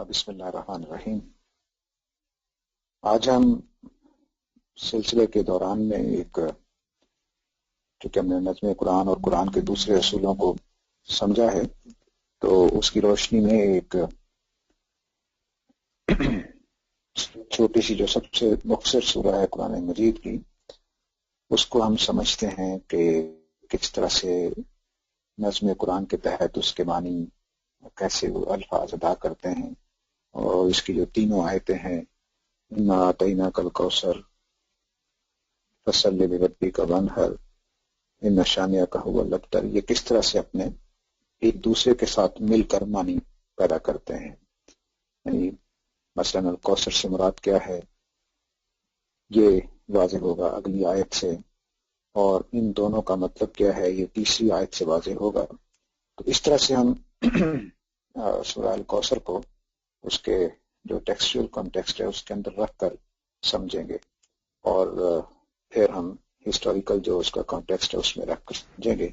بسم اللہ الرحمن الرحیم۔ آج ہم سلسلے کے دوران میں چونکہ ہم نے نظم قرآن اور قرآن کے دوسرے اصولوں کو سمجھا ہے، تو اس کی روشنی میں ایک چھوٹی سی جو سب سے مختصر سورہ ہے قرآن مجید کی، اس کو ہم سمجھتے ہیں کہ کس طرح سے نظم قرآن کے تحت اس کے معنی کیسے وہ الفاظ ادا کرتے ہیں، اور اس کی جو تینوں آیتیں ہیں، انا اعطیناک الکوثر فصلی لربک وانحر ان شانئک ھو الابتر، یہ کس طرح سے اپنے ایک دوسرے کے ساتھ مل کر معنی پیدا کرتے ہیں۔ یعنی مثلا الکوثر سے مراد کیا ہے یہ واضح ہوگا اگلی آیت سے، اور ان دونوں کا مطلب کیا ہے یہ تیسری آیت سے واضح ہوگا۔ تو اس طرح سے ہم سورہ الکوثر کو اس کے جو ٹیکسچوئل کانٹیکسٹ ہے اس کے اندر رکھ کر سمجھیں گے، اور پھر ہم ہسٹوریکل جو اس کا کانٹیکسٹ ہے اس میں رکھ کر سمجھیں گے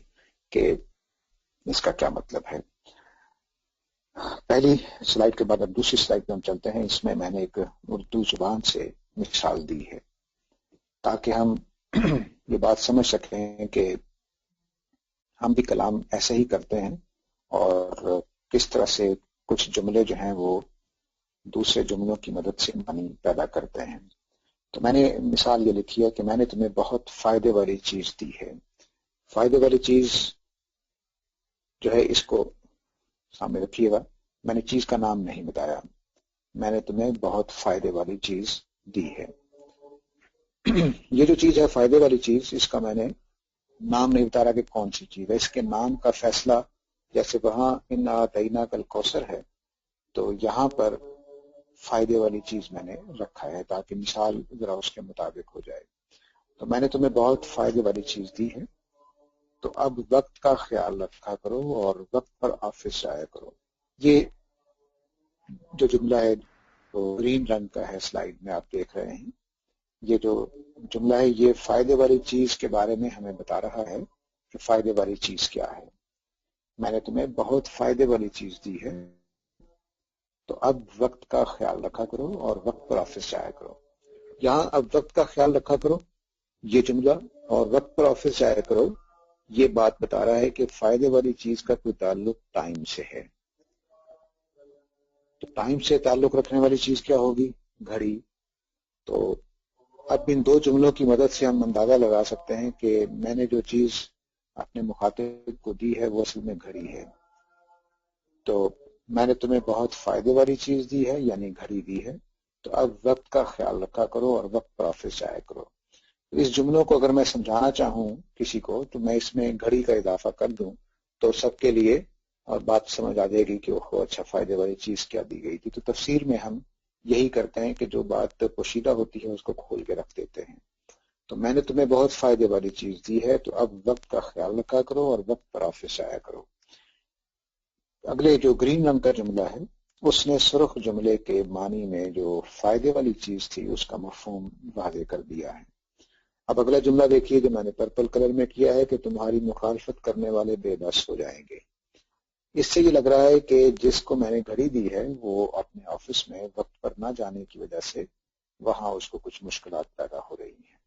کہ اس کا کیا مطلب ہے۔ پہلی سلائیڈ کے بعد اب دوسری سلائیڈ پہ ہم چلتے ہیں۔ اس میں میں نے ایک اردو زبان سے مثال دی ہے تاکہ ہم یہ بات سمجھ سکیں کہ ہم بھی کلام ایسے ہی کرتے ہیں، اور کس طرح سے کچھ جملے جو ہیں وہ دوسرے جملوں کی مدد سے معنی پیدا کرتے ہیں۔ تو میں نے مثال یہ لکھی ہے کہ میں نے تمہیں بہت فائدے والی چیز دی ہے۔ فائدے والی چیز جو ہے اس کو سامنے رکھیے گا، میں نے چیز کا نام نہیں بتایا، میں نے تمہیں بہت فائدے والی چیز دی ہے۔ یہ جو چیز ہے فائدے والی چیز، اس کا میں نے نام نہیں بتا رہا کہ کون سی چیز ہے، اس کے نام کا فیصلہ جیسے وہاں انا اعطیناک الکوثر ہے تو یہاں پر فائدے والی چیز میں نے رکھا ہے تاکہ مثال ذرا اس کے مطابق ہو جائے۔ تو میں نے تمہیں بہت فائدے والی چیز دی ہے، تو اب وقت کا خیال رکھا کرو اور وقت پر آفس جایا کرو۔ یہ جو جملہ ہے وہ گرین رنگ کا ہے، سلائیڈ میں آپ دیکھ رہے ہیں۔ یہ جو جملہ ہے یہ فائدے والی چیز کے بارے میں ہمیں بتا رہا ہے کہ فائدے والی چیز کیا ہے۔ میں نے تمہیں بہت فائدے والی چیز دی ہے، تو اب وقت کا خیال رکھا کرو اور وقت پر آفس جایا کرو۔ یہاں اب وقت کا خیال رکھا کرو یہ جملہ اور وقت پر آفس جایا کرو، یہ بات بتا رہا ہے کہ فائدے والی چیز کا کوئی تعلق ٹائم سے ہے۔ تو ٹائم سے تعلق رکھنے والی چیز کیا ہوگی؟ گھڑی۔ تو اب ان دو جملوں کی مدد سے ہم اندازہ لگا سکتے ہیں کہ میں نے جو چیز اپنے مخاطب کو دی ہے وہ اصل میں گھڑی ہے۔ تو میں نے تمہیں بہت فائدے والی چیز دی ہے یعنی گھڑی دی ہے، تو اب وقت کا خیال رکھا کرو اور وقت پر آفس جایا کرو۔ اس جملوں کو اگر میں سمجھانا چاہوں کسی کو تو میں اس میں گھڑی کا اضافہ کر دوں تو سب کے لیے اور بات سمجھ آ جائے گی کہ وہ اچھا فائدے والی چیز کیا دی گئی تھی۔ تو تفسیر میں ہم یہی کرتے ہیں کہ جو بات پوشیدہ ہوتی ہے اس کو کھول کے رکھ دیتے ہیں۔ تو میں نے تمہیں بہت فائدے والی چیز دی ہے، تو اب وقت کا خیال رکھا کرو اور وقت پر آفس آیا کرو۔ اگلے جو گرین رنگ کا جملہ ہے اس نے سرخ جملے کے معنی میں جو فائدے والی چیز تھی اس کا مفہوم واضح کر دیا ہے۔ اب اگلا جملہ دیکھیے جو میں نے پرپل کلر میں کیا ہے کہ تمہاری مخالفت کرنے والے بے بس ہو جائیں گے۔ اس سے یہ لگ رہا ہے کہ جس کو میں نے گھڑی دی ہے وہ اپنے آفس میں وقت پر نہ جانے کی وجہ سے وہاں اس کو کچھ مشکلات پیدا ہو رہی ہیں۔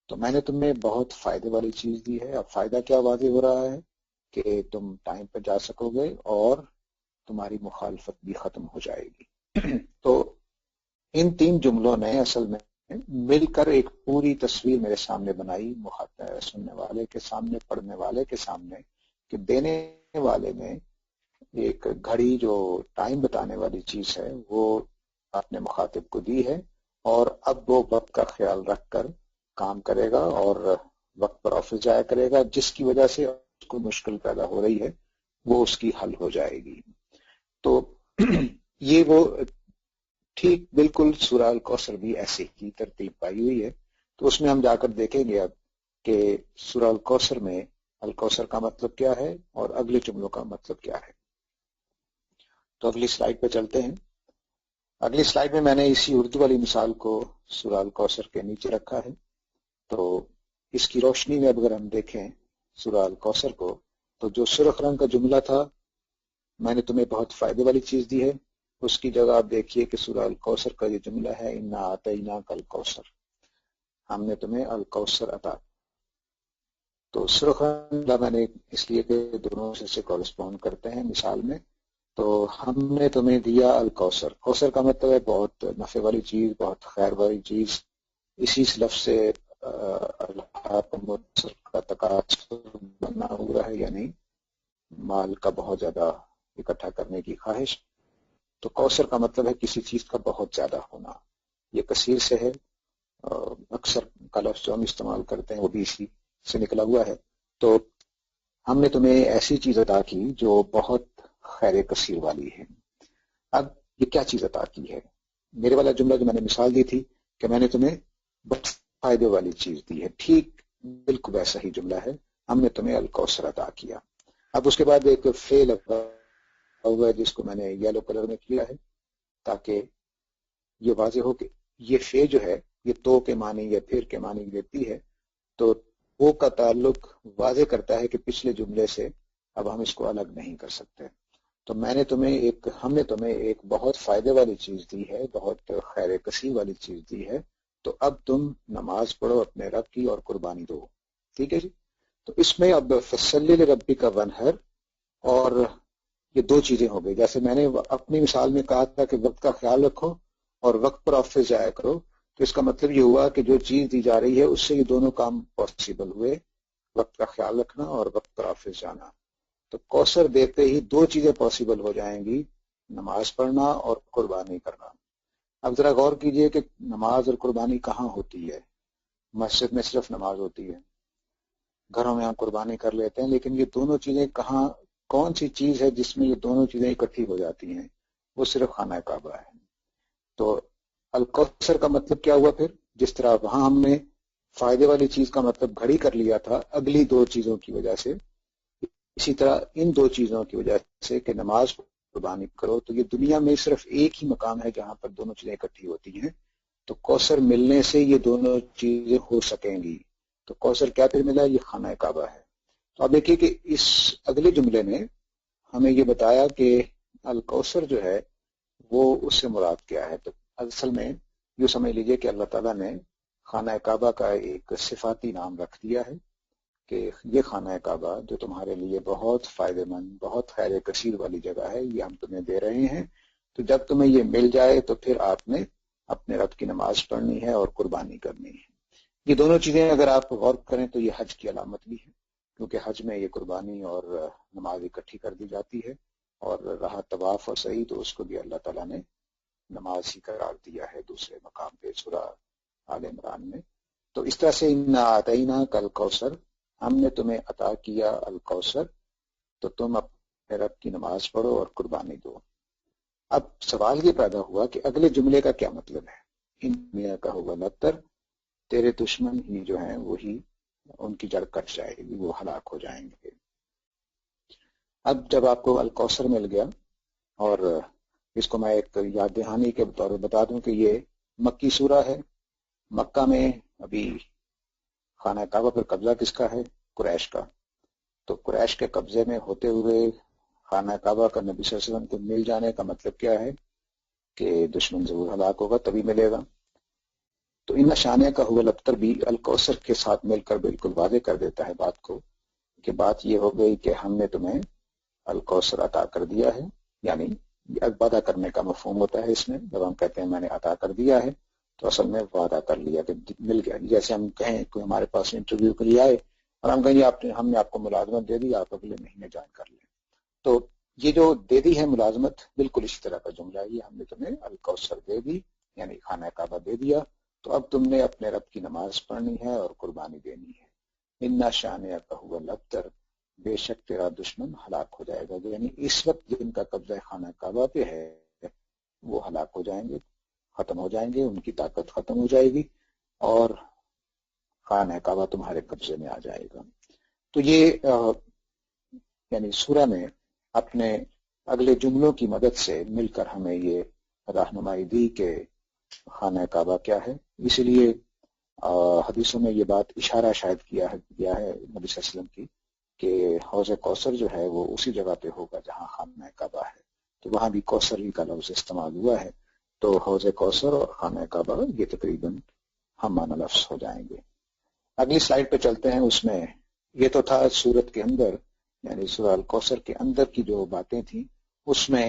تو میں نے تمہیں بہت فائدے والی چیز دی ہے۔ اب فائدہ کیا واضح ہو رہا ہے کہ تم ٹائم پر جا سکو گے اور تمہاری مخالفت بھی ختم ہو جائے گی۔ تو ان تین جملوں نے اصل میں مل کر ایک پوری تصویر میرے سامنے بنائی، مخاطب سننے والے کے سامنے، پڑھنے والے کے سامنے، کہ دینے والے میں ایک گھڑی جو ٹائم بتانے والی چیز ہے وہ اپنے مخاطب کو دی ہے، اور اب وہ وقت کا خیال رکھ کر کام کرے گا اور وقت پر آفس جایا کرے گا، جس کی وجہ سے اس کو مشکل پیدا ہو رہی ہے وہ اس کی حل ہو جائے گی۔ تو یہ وہ ٹھیک بالکل سورہ الکوثر بھی ایسے ہی ترتیب پائی ہوئی ہے۔ تو اس میں ہم جا کر دیکھیں گے اب کہ سورہ الکوثر میں الکوثر کا مطلب کیا ہے اور اگلے جملوں کا مطلب کیا ہے۔ تو اگلی سلائیڈ پہ چلتے ہیں۔ اگلی سلائیڈ میں میں نے اسی اردو والی مثال کو سورہ الکوثر کے نیچے رکھا ہے۔ تو اس کی روشنی میں اگر ہم دیکھیں سورہ الکوثر کو تو جو سرخ رنگ کا جملہ تھا میں نے تمہیں بہت فائدے والی چیز دی ہے، اس کی جگہ آپ دیکھیے کہ سورہ الکوثر کا یہ جملہ ہے، انا اعطیناک الکوثر، ہم نے تمہیں الکوثر عطا. تو سرخ میں نے اس لیے کہ دونوں سے کورسپونڈ کرتے ہیں مثال میں. تو ہم نے تمہیں دیا الکوثر. کوثر کا مطلب ہے بہت نفع والی چیز، بہت خیر والی چیز. اسی لفظ سے اللہ کا تقاضا بنا ہوا ہے، یعنی مال کا بہت زیادہ اکٹھا کرنے کی خواہش. تو کوثر کا مطلب ہے کسی چیز کا بہت زیادہ ہونا. یہ کثیر سے ہے، اکثر کا لفظ جو ہم استعمال کرتے ہیں وہ بھی اسی سے نکلا ہوا ہے. تو ہم نے تمہیں ایسی چیز عطا کی جو بہت خیر کثیر والی ہے. اب یہ کیا چیز عطا کی ہے؟ میرے والا جملہ جو میں نے مثال دی تھی کہ میں نے تمہیں بہت فائدے والی چیز دی ہے، ٹھیک بالکل ویسا ہی جملہ ہے، ہم نے تمہیں الکوثر عطا کیا. اب اس کے بعد ایک فعل ہوا ہے جس کو میں نے یلو کلر میں کیا ہے تاکہ یہ واضح ہو کہ یہ فے جو ہے یہ تو کے معنی یا پھر کے معنی دیتی ہے. تو وہ کا تعلق واضح کرتا ہے کہ پچھلے جملے سے اب ہم اس کو الگ نہیں کر سکتے. تو ہم نے تمہیں ایک بہت فائدے والی چیز دی ہے، بہت خیر کثیر والی چیز دی ہے، تو اب تم نماز پڑھو اپنے رب کی اور قربانی دو. ٹھیک ہے جی. تو اس میں اب فصلی لربک وانحر اور یہ دو چیزیں ہو گئی. جیسے میں نے اپنی مثال میں کہا تھا کہ وقت کا خیال رکھو اور وقت پر آفس جایا کرو، تو اس کا مطلب یہ ہوا کہ جو چیز دی جا رہی ہے اس سے یہ دونوں کام پاسبل ہوئے، وقت کا خیال رکھنا اور وقت پر آفس جانا. تو کوثر دیتے ہی دو چیزیں پاسبل ہو جائیں گی، نماز پڑھنا اور قربانی کرنا. اب ذرا غور کیجئے کہ نماز اور قربانی کہاں ہوتی ہے. مسجد میں صرف نماز ہوتی ہے، گھروں میں ہم قربانی کر لیتے ہیں، لیکن یہ دونوں چیزیں کہاں، کون سی چیز ہے جس میں یہ دونوں چیزیں اکٹھی ہو جاتی ہیں؟ وہ صرف خانہ کعبہ ہے. تو الکوثر کا مطلب کیا ہوا پھر؟ جس طرح وہاں ہم نے فائدے والی چیز کا مطلب گھڑی کر لیا تھا اگلی دو چیزوں کی وجہ سے، اسی طرح ان دو چیزوں کی وجہ سے کہ نماز قربانی کرو، تو یہ دنیا میں صرف ایک ہی مقام ہے جہاں پر دونوں چیزیں اکٹھی ہوتی ہیں. تو کوثر ملنے سے یہ دونوں چیزیں ہو سکیں گی. تو کوثر کیا پھر ملا؟ یہ خانہ کعبہ ہے. تو اب دیکھیے کہ اس اگلے جملے نے ہمیں یہ بتایا کہ الکوثر جو ہے وہ اس سے مراد کیا ہے. تو اصل میں یوں سمجھ لیجئے کہ اللہ تعالیٰ نے خانہ کعبہ کا ایک صفاتی نام رکھ دیا ہے کہ یہ خانہ کعبہ جو تمہارے لیے بہت فائدہ مند، بہت خیر کثیر والی جگہ ہے، یہ ہم تمہیں دے رہے ہیں. تو جب تمہیں یہ مل جائے تو پھر آپ نے اپنے رب کی نماز پڑھنی ہے اور قربانی کرنی ہے. یہ دونوں چیزیں اگر آپ غور کریں تو یہ حج کی علامت بھی ہے، کیونکہ حج میں یہ قربانی اور نماز اکٹھی کر دی جاتی ہے. اور رہا طواف اور سعی تو اس کو بھی اللہ تعالیٰ نے نماز ہی قرار دیا ہے دوسرے مقام پہ سورہ آل عمران میں. تو اس طرح سے انا اعطیناک الکوثر، ہم نے تمہیں عطا کیا الکوثر، تو تم اپنے رب کی نماز پڑھو اور قربانی دو. اب سوال یہ پیدا ہوا کہ اگلے جملے کا کیا مطلب ہے؟ ان میاں کا ہوگا لتر، تیرے دشمن ہی جو ہیں وہی ان کی جڑ کٹ جائے گی، وہ ہلاک ہو جائیں گے. اب جب آپ کو الکوثر مل گیا، اور اس کو میں ایک یاد دہانی کے طور پر بتا دوں کہ یہ مکی سورہ ہے. مکہ میں ابھی خانہ کعبہ پر قبضہ کس کا ہے؟ قریش کا. تو قریش کے قبضے میں ہوتے ہوئے خانہ کعبہ کا نبی صلی اللہ علیہ وسلم کو مل جانے کا مطلب کیا ہے کہ دشمن ضرور ہلاک ہوگا تبھی ملے گا. تو ان نشانیہ کا ہوا لبتر بھی الکوثر کے ساتھ مل کر بالکل واضح کر دیتا ہے بات کو، کہ بات یہ ہو گئی کہ ہم نے تمہیں الکوثر عطا کر دیا ہے. یعنی وعدہ کرنے کا مفہوم ہوتا ہے اس میں. جب ہم کہتے ہیں میں نے عطا کر دیا ہے تو اصل میں وعدہ کر لیا کہ مل گیا. جیسے ہم کہیں کوئی ہمارے پاس انٹرویو کے لیے آئے اور ہم کہیں ہم نے آپ کو ملازمت دے دی، آپ اگلے مہینے جوائن کر لیں. تو یہ جو دے دی ہے ملازمت، بالکل اسی طرح کا جملہ ہے، یہ ہم نے تمہیں الکوثر دے دی، یعنی خانہ کعبہ دے دیا، تو اب تم نے اپنے رب کی نماز پڑھنی ہے اور قربانی دینی ہے. انا شانئک هو الابتر، بے شک تیرا دشمن ہلاک ہو جائے گا. یعنی اس وقت جن کا قبضہ خانہ کعبہ پہ ہے وہ ہلاک ہو جائیں گے، ختم ہو جائیں گے، ان کی طاقت ختم ہو جائے گی اور خانہ کعبہ تمہارے قبضے میں آ جائے گا. تو یہ یعنی سورہ میں اپنے اگلے جملوں کی مدد سے مل کر ہمیں یہ رہنمائی دی کہ خانہ کعبہ کیا ہے. اسی لیے حدیثوں میں یہ بات اشارہ شاید کیا ہے نبی صلی اللہ علیہ وسلم کی کہ حوض کوثر جو ہے وہ اسی جگہ پہ ہوگا جہاں خانہ کعبہ تو وہاں بھی کوثر کا لفظ استعمال ہوا ہے، تو حوض کوثر اور خانہ کعبہ یہ تقریباً ہم معنی لفظ ہو جائیں گے۔ اگلی سلائیڈ پہ چلتے ہیں، اس میں یہ تو تھا سورت کے اندر، یعنی سورہ الکوثر کے اندر کی جو باتیں تھیں، اس میں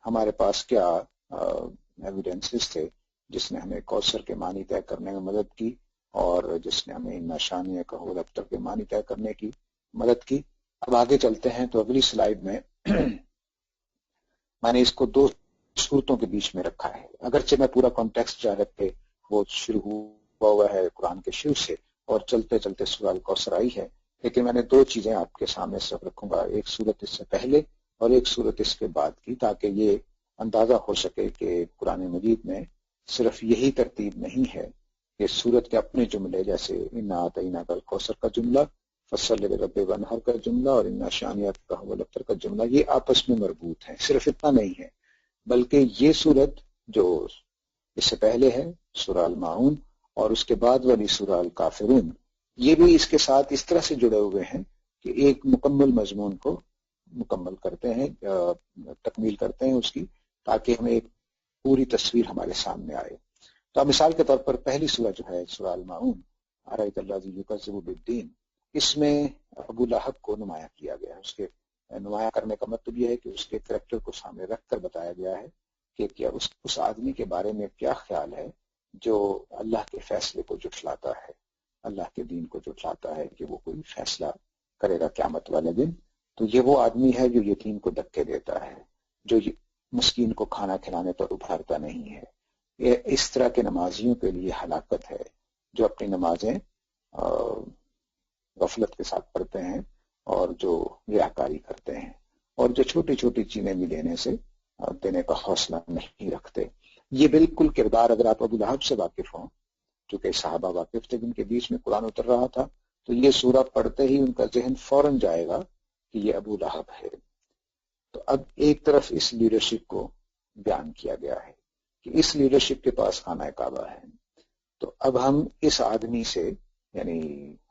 ہمارے پاس کیا ایویڈنسز تھے جس نے ہمیں کوثر کے معنی طے کرنے میں مدد کی، اور جس نے ہمیں نشانیہ کا ابتر کے معنی طے کرنے کی مدد کی۔ اب آگے چلتے ہیں، تو اگلی سلائیڈ میں میں نے اس کو دو صورتوں کے بیچ میں رکھا ہے، اگرچہ میں پورا کانٹیکسٹ جا رکھ کے وہ شروع ہوا ہے قرآن کے شروع سے اور چلتے چلتے سورہ الکوثر آئی ہے، لیکن میں نے دو چیزیں آپ کے سامنے سب رکھوں گا، ایک صورت اس سے پہلے اور ایک صورت اس کے بعد کی، تاکہ یہ اندازہ ہو سکے کہ قرآن مجید میں صرف یہی ترتیب نہیں ہے کہ صورت کے اپنے جملے جیسے انا اعطیناک الکوثر کا جملہ، فصل لربک وانحر کا جملہ اور انا شانئک هو الابتر کا جملہ یہ آپس میں مربوط ہیں، صرف اتنا نہیں ہے، بلکہ یہ صورت جو اس سے پہلے ہے سورہ الماعون اور اس کے بعد والی سورہ الکافرون، یہ بھی اس کے ساتھ اس طرح سے جڑے ہوئے ہیں کہ ایک مکمل مضمون کو مکمل کرتے ہیں، تکمیل کرتے ہیں اس کی، تاکہ ہمیں ایک پوری تصویر ہمارے سامنے آئے۔ تو اب مثال کے طور پر پہلی سورہ جو ہے سورہ الماعون، ارأیت الذی یکذب بالدین، اس میں ابو لہب کو نمایاں کیا گیا ہے۔ اس کے نمایاں کرنے کا مطلب یہ ہے کہ اس کے کریکٹر کو سامنے رکھ کر بتایا گیا ہے کہ کیا اس آدمی کے بارے میں کیا خیال ہے جو اللہ کے فیصلے کو جھٹلاتا ہے، اللہ کے دین کو جھٹلاتا ہے کہ وہ کوئی فیصلہ کرے گا قیامت والے دن۔ تو یہ وہ آدمی ہے جو یتیم کو دھکے دیتا ہے، جو مسکین کو کھانا کھلانے پر ابھارتا نہیں ہے۔ یہ اس طرح کے نمازیوں کے لیے ہلاکت ہے جو اپنی نمازیں غفلت کے ساتھ پڑھتے ہیں اور جو ریاکاری کرتے ہیں اور جو چھوٹی چھوٹی چیزیں بھی دینے کا حوصلہ نہیں رکھتے۔ یہ بالکل کردار، اگر آپ ابو لہب سے واقف ہوں، چونکہ صحابہ واقف تھے جن کے بیچ میں قرآن اتر رہا تھا، تو یہ سورہ پڑھتے ہی ان کا ذہن فوراً جائے گا کہ یہ ابو لہب ہے۔ تو اب ایک طرف اس لیڈرشپ کو بیان کیا گیا ہے کہ اس لیڈرشپ کے پاس خانہ کعبہ ہے، تو اب ہم اس آدمی سے یعنی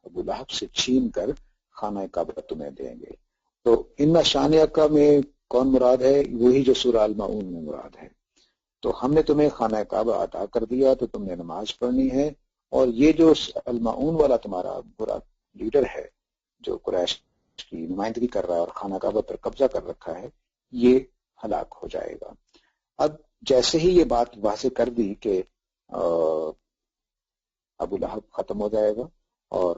ابو لہب سے چھین کر خانہ کعبہ تمہیں دیں گے۔ تو ان شانیہ میں کون مراد ہے؟ وہی جو سورہ الماعون میں مراد ہے۔ تو ہم نے تمہیں خانہ کعبہ عطا کر دیا تو تم نے نماز پڑھنی ہے، اور یہ جو الماعون والا تمہارا برا لیڈر ہے جو قریش کی نمائندگی کر رہا ہے اور خانہ کعبہ پر قبضہ کر رکھا ہے، یہ ہلاک ہو جائے گا۔ اب جیسے ہی یہ بات واضح کر دی کہ ابو لہب ختم ہو جائے گا اور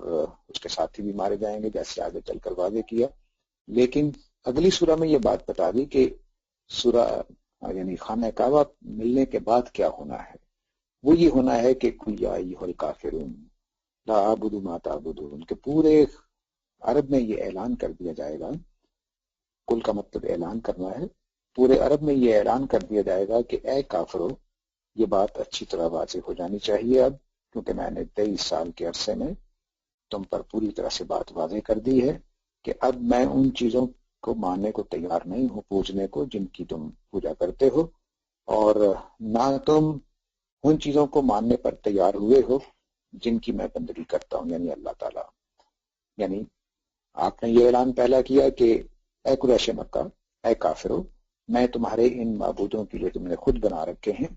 اس کے ساتھی بھی مارے جائیں گے جیسے آگے چل کر واضح کیا، لیکن اگلی سورہ میں یہ بات بتا دی کہ سورہ یعنی خانہ کعبہ ملنے کے بعد کیا ہونا ہے۔ وہ یہ ہونا ہے کہ قل یا ایھا الکافرون لا اعبد ما تعبدون، کہ پورے عرب میں یہ اعلان کر دیا جائے گا، کل کا مطلب اعلان کرنا ہے، پورے عرب میں یہ اعلان کر دیا جائے گا کہ اے کافرو، یہ بات اچھی طرح واضح ہو جانی چاہیے اب، کیونکہ میں نے 23 سال کے عرصے میں تم پر پوری طرح سے بات واضح کر دی ہے کہ اب میں ان چیزوں کو ماننے کو تیار نہیں ہوں پوجنے کو جن کی تم پوجا کرتے ہو، اور نہ تم ان چیزوں کو ماننے پر تیار ہوئے ہو جن کی میں بندگی کرتا ہوں، یعنی اللہ تعالیٰ۔ یعنی آپ نے یہ اعلان پہلا کیا کہ اے قریش مکہ، اے کافرو، میں تمہارے ان معبودوں کی جو تم نے خود بنا رکھے ہیں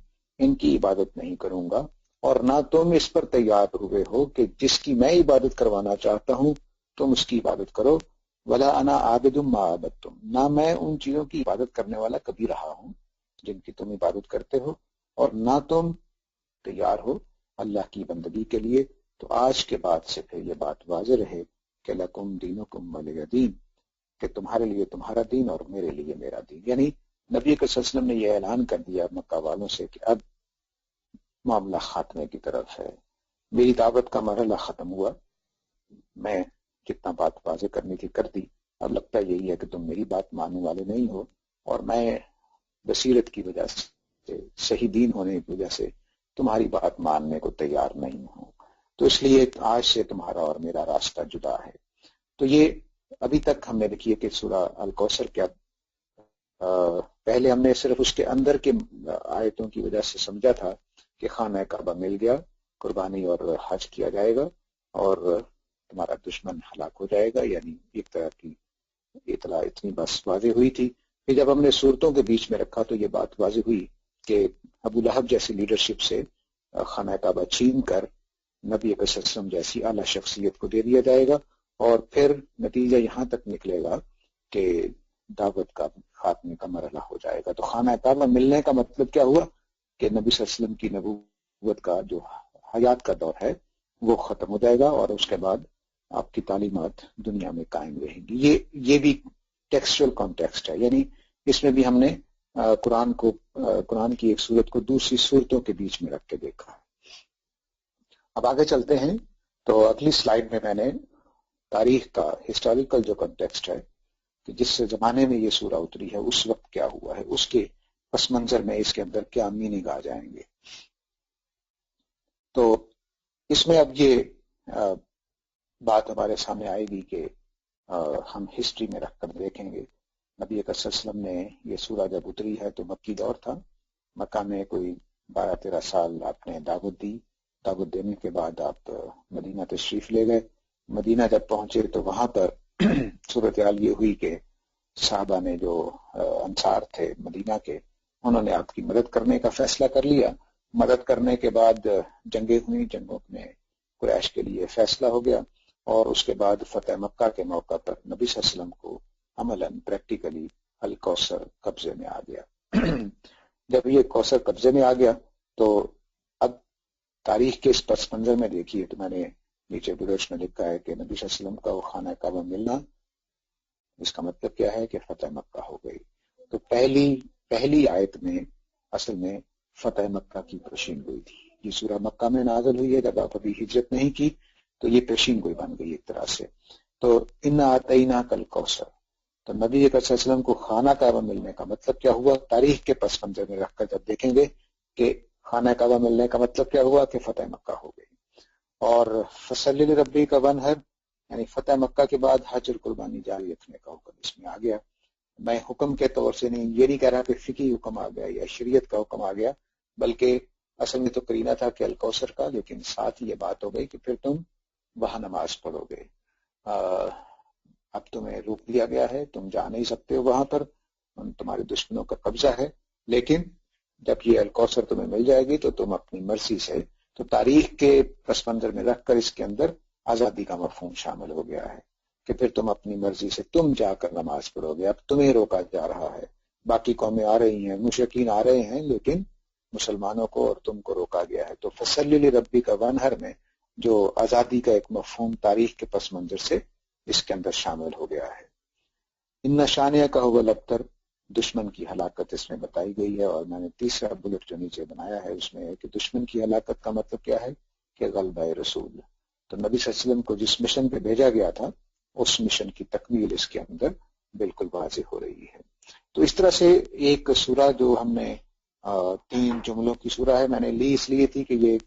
ان کی عبادت نہیں کروں گا، اور نہ تم اس پر تیار ہوئے ہو کہ جس کی میں عبادت کروانا چاہتا ہوں تم اس کی عبادت کرو، ولا انا عابد ما عبدتم، نہ میں ان چیزوں کی عبادت کرنے والا کبھی رہا ہوں جن کی تم عبادت کرتے ہو، اور نہ تم تیار ہو اللہ کی بندگی کے لیے۔ تو آج کے بعد سے پھر یہ بات واضح رہے کہ لکم دینکم ولی دین، کہ تمہارے لیے تمہارا دین اور میرے لیے میرا دین۔ یعنی نبی صلی اللہ علیہ وسلم نے یہ اعلان کر دیا مکہ والوں سے کہ اب معاملہ خاتمے کی طرف ہے، میری دعوت کا مرحلہ ختم ہوا، میں جتنا بات واضح کرنی تھی کر دی، اب لگتا یہی ہے کہ تم میری بات ماننے والے نہیں ہو، اور میں بصیرت کی وجہ سے، صحیح دین ہونے کی وجہ سے تمہاری بات ماننے کو تیار نہیں ہوں، تو اس لیے آج سے تمہارا اور میرا راستہ جدا ہے۔ تو یہ ابھی تک ہم نے دیکھی ہے کہ سورہ الکوثر کیا پہلے ہم نے صرف اس کے اندر کے آیتوں کی وجہ سے سمجھا تھا کہ خانہ کعبہ مل گیا، قربانی اور حج کیا جائے گا اور تمہارا دشمن ہلاک ہو جائے گا، یعنی ایک طرح کی اطلاع اتنی بس واضح ہوئی تھی۔ کہ جب ہم نے صورتوں کے بیچ میں رکھا تو یہ بات واضح ہوئی کہ ابو لہب جیسی لیڈرشپ سے خانہ کعبہ چھین کر نبی صلی اللہ علیہ وسلم جیسی اعلیٰ شخصیت کو دے دیا جائے گا، اور پھر نتیجہ یہاں تک نکلے گا کہ دعوت کا خاتمے کا مرحلہ ہو جائے گا۔ تو خانہ کعبہ ملنے کا مطلب کیا ہوا کہ نبی صلی اللہ علیہ وسلم کی نبوت کا جو حیات کا دور ہے وہ ختم ہو جائے گا، اور اس کے بعد آپ کی تعلیمات دنیا میں قائم رہیں گی۔ یہ بھی ٹیکسچل کانٹیکسٹ ہے، یعنی اس میں بھی ہم نے قرآن کی ایک صورت کو دوسری صورتوں کے بیچ میں رکھ کے دیکھا۔ اب آگے چلتے ہیں، تو اگلی سلائیڈ میں نے تاریخ کا ہسٹوریکل جو کنٹیکسٹ ہے کہ جس سے زمانے میں یہ سورہ اتری ہے اس وقت کیا ہوا ہے، اس کے پس منظر میں اس کے اندر کیا میننگ آ جائیں گے۔ تو اس میں اب یہ بات ہمارے سامنے آئے گی کہ ہم ہسٹری میں رکھ کر دیکھیں گے۔ نبی اکرم صلی اللہ علیہ وسلم نے یہ سورہ جب اتری ہے تو مکی دور تھا، مکہ میں کوئی 12-13 سال آپ نے دعوت دی، دعوت دینے کے بعد آپ مدینہ تشریف لے گئے۔ مدینہ جب پہنچے تو وہاں پر صورتحال یہ ہوئی کہ صحابہ نے جو انصار تھے مدینہ کے، انہوں نے آپ کی مدد کرنے کا فیصلہ کر لیا۔ مدد کرنے کے بعد جنگیں ہوئیں، جنگوں میں قریش کے لیے فیصلہ ہو گیا، اور اس کے بعد فتح مکہ کے موقع پر نبی صلی اللہ علیہ وسلم کو عملاً پریکٹیکلی الکوثر قبضے میں آ گیا۔ جب یہ کوثر قبضے میں آ گیا تو اب تاریخ کے اس پس منظر میں دیکھیے تو میں نے نیچے بلوچ میں لکھا ہے کہ نبی صلی اللہ علیہ وسلم کا وہ خانہ کعبہ ملنا، اس کا مطلب کیا ہے کہ فتح مکہ ہو گئی۔ تو پہلی آیت میں اصل میں فتح مکہ کی پیشین گوئی تھی۔ یہ سورہ مکہ میں نازل ہوئی ہے جب آپ ابھی ہجرت نہیں کی، تو یہ پیشین گوئی بن گئی ایک طرح سے۔ تو انا آتینا کل کوثر، تو نبی اکرم صلی اللہ علیہ وسلم کو خانہ کعبہ ملنے کا مطلب کیا ہوا، تاریخ کے پس منظر میں رکھ کر جب دیکھیں گے کہ خانہ کعبہ ملنے کا مطلب کیا ہوا کہ فتح مکہ ہو گئی۔ اور فصلی لربی کا ونحر، یعنی فتح مکہ کے بعد حج اور قربانی جاری رکھنے کا حکم اس میں آ گیا۔ میں حکم کے طور سے یہ نہیں کہہ رہا کہ فقہی حکم آ گیا یا شریعت کا حکم آ گیا، بلکہ اصل میں تو کرینہ تھا کہ الکوثر کا، لیکن ساتھ یہ بات ہو گئی کہ پھر تم وہاں نماز پڑھو گے۔ اب تمہیں روک دیا گیا ہے، تم جا نہیں سکتے ہو وہاں پر، تمہارے دشمنوں کا قبضہ ہے، لیکن جب یہ الکوثر تمہیں مل جائے گی تو تم اپنی مرضی سے، تو تاریخ کے پس منظر میں رکھ کر اس کے اندر آزادی کا مفہوم شامل ہو گیا ہے کہ پھر تم اپنی مرضی سے تم جا کر نماز پڑھو گے، اب تمہیں روکا جا رہا ہے۔ باقی قومیں آ رہی ہیں، مشرکین آ رہے ہیں، لیکن مسلمانوں کو اور تم کو روکا گیا ہے۔ تو فصلی لربی کا ونحر میں جو آزادی کا ایک مفہوم تاریخ کے پس منظر سے اس کے اندر شامل ہو گیا ہے۔ ان شانیہ کا هو الابتر، دشمن کی ہلاکت اس میں بتائی گئی ہے، اور میں نے تیسرا بلٹ جو نیچے بنایا ہے اس میں ہے کہ دشمن کی ہلاکت کا مطلب کیا ہے کہ غلبہ رسول۔ تو نبی صلی اللہ علیہ وسلم کو جس مشن پہ بھیجا گیا تھا اس مشن کی تکمیل اس کے اندر بالکل واضح ہو رہی ہے۔ تو اس طرح سے ایک سورہ جو ہم نے 3 جملوں کی سورہ ہے، میں نے لی اس لیے تھی کہ یہ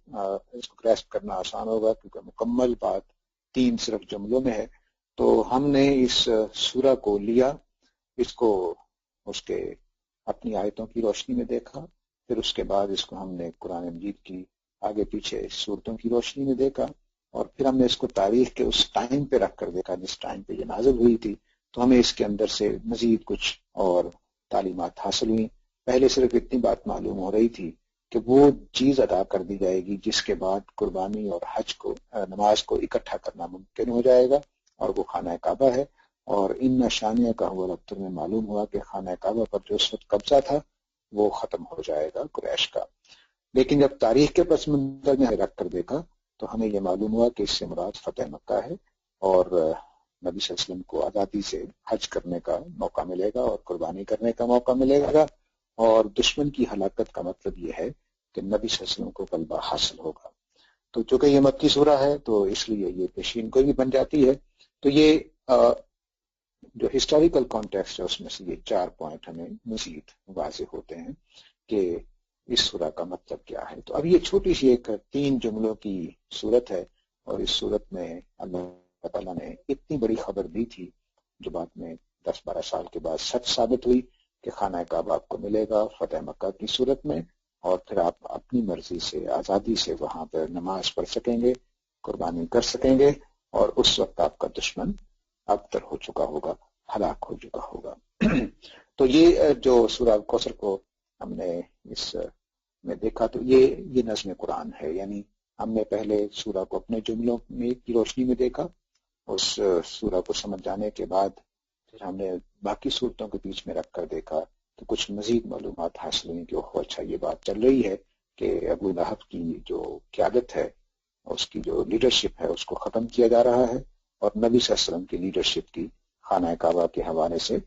اس کو گریسپ کرنا آسان ہوگا کیونکہ مکمل بات 3 صرف جملوں میں ہے۔ تو ہم نے اس سورہ کو لیا، اس کو اس کے اپنی آیتوں کی روشنی میں دیکھا، پھر اس کے بعد اس کو ہم نے قرآن مجید کی آگے پیچھے صورتوں کی روشنی میں دیکھا، اور پھر ہم نے اس کو تاریخ کے اس ٹائم پہ رکھ کر دیکھا جس ٹائم پہ یہ نازل ہوئی تھی۔ تو ہمیں اس کے اندر سے مزید کچھ اور تعلیمات حاصل ہوئیں۔ پہلے صرف اتنی بات معلوم ہو رہی تھی کہ وہ چیز ادا کر دی جائے گی جس کے بعد قربانی اور حج کو، نماز کو اکٹھا کرنا ممکن ہو جائے گا، اور وہ خانہ کعبہ ہے۔ اور ان نشانیہ کا ہوا رفتر میں معلوم ہوا کہ خانہ کعبہ پر جو اس وقت قبضہ تھا وہ ختم ہو جائے گا قریش کا۔ لیکن جب تاریخ کے پس منظر میں رکھ کر دیکھا تو ہمیں یہ معلوم ہوا کہ اس سے مراد فتح مکہ ہے، اور نبی صلی اللہ علیہ وسلم کو آزادی سے حج کرنے کا موقع ملے گا اور قربانی کرنے کا موقع ملے گا، اور دشمن کی ہلاکت کا مطلب یہ ہے کہ نبی صلی اللہ علیہ وسلم کو غلبہ حاصل ہوگا۔ تو چونکہ یہ مکی سورہ ہے تو اس لیے یہ پیشین گوئی بھی بن جاتی ہے۔ تو یہ جو ہسٹوریکل کانٹیکسٹ ہے اس میں سے یہ 4 پوائنٹ ہمیں مزید واضح ہوتے ہیں کہ اس سورہ کا مطلب کیا ہے۔ تو اب یہ چھوٹی سی ایک 3 جملوں کی صورت ہے، اور اس صورت میں اللہ تعالیٰ نے اتنی بڑی خبر دی تھی جو بعد میں 10-12 سال کے بعد سچ ثابت ہوئی کہ خانہ کعبہ آپ کو ملے گا فتح مکہ کی صورت میں، اور پھر آپ اپنی مرضی سے آزادی سے وہاں پر نماز پڑھ سکیں گے، قربانی کر سکیں گے، اور اس وقت آپ کا دشمن ابتر ہو چکا ہوگا، ہلاک ہو چکا ہوگا۔ تو یہ جو سورہ الکوثر کو ہم نے اس میں دیکھا تو یہ نظم قرآن ہے، یعنی ہم نے پہلے سورہ کو اپنے جملوں میں کی روشنی میں دیکھا، اس سورہ کو سمجھ جانے کے بعد پھر ہم نے باقی صورتوں کے بیچ میں رکھ کر دیکھا تو کچھ مزید معلومات حاصل ہوئی کہ اوہ اچھا یہ بات چل رہی ہے کہ ابو لہب کی جو قیادت ہے، اس کی جو لیڈرشپ ہے، اس کو ختم کیا جا رہا ہے، اور نبی صلی اللہ علیہ وسلم کی لیڈرشپ کی خانہ کعبہ کے حوالے سے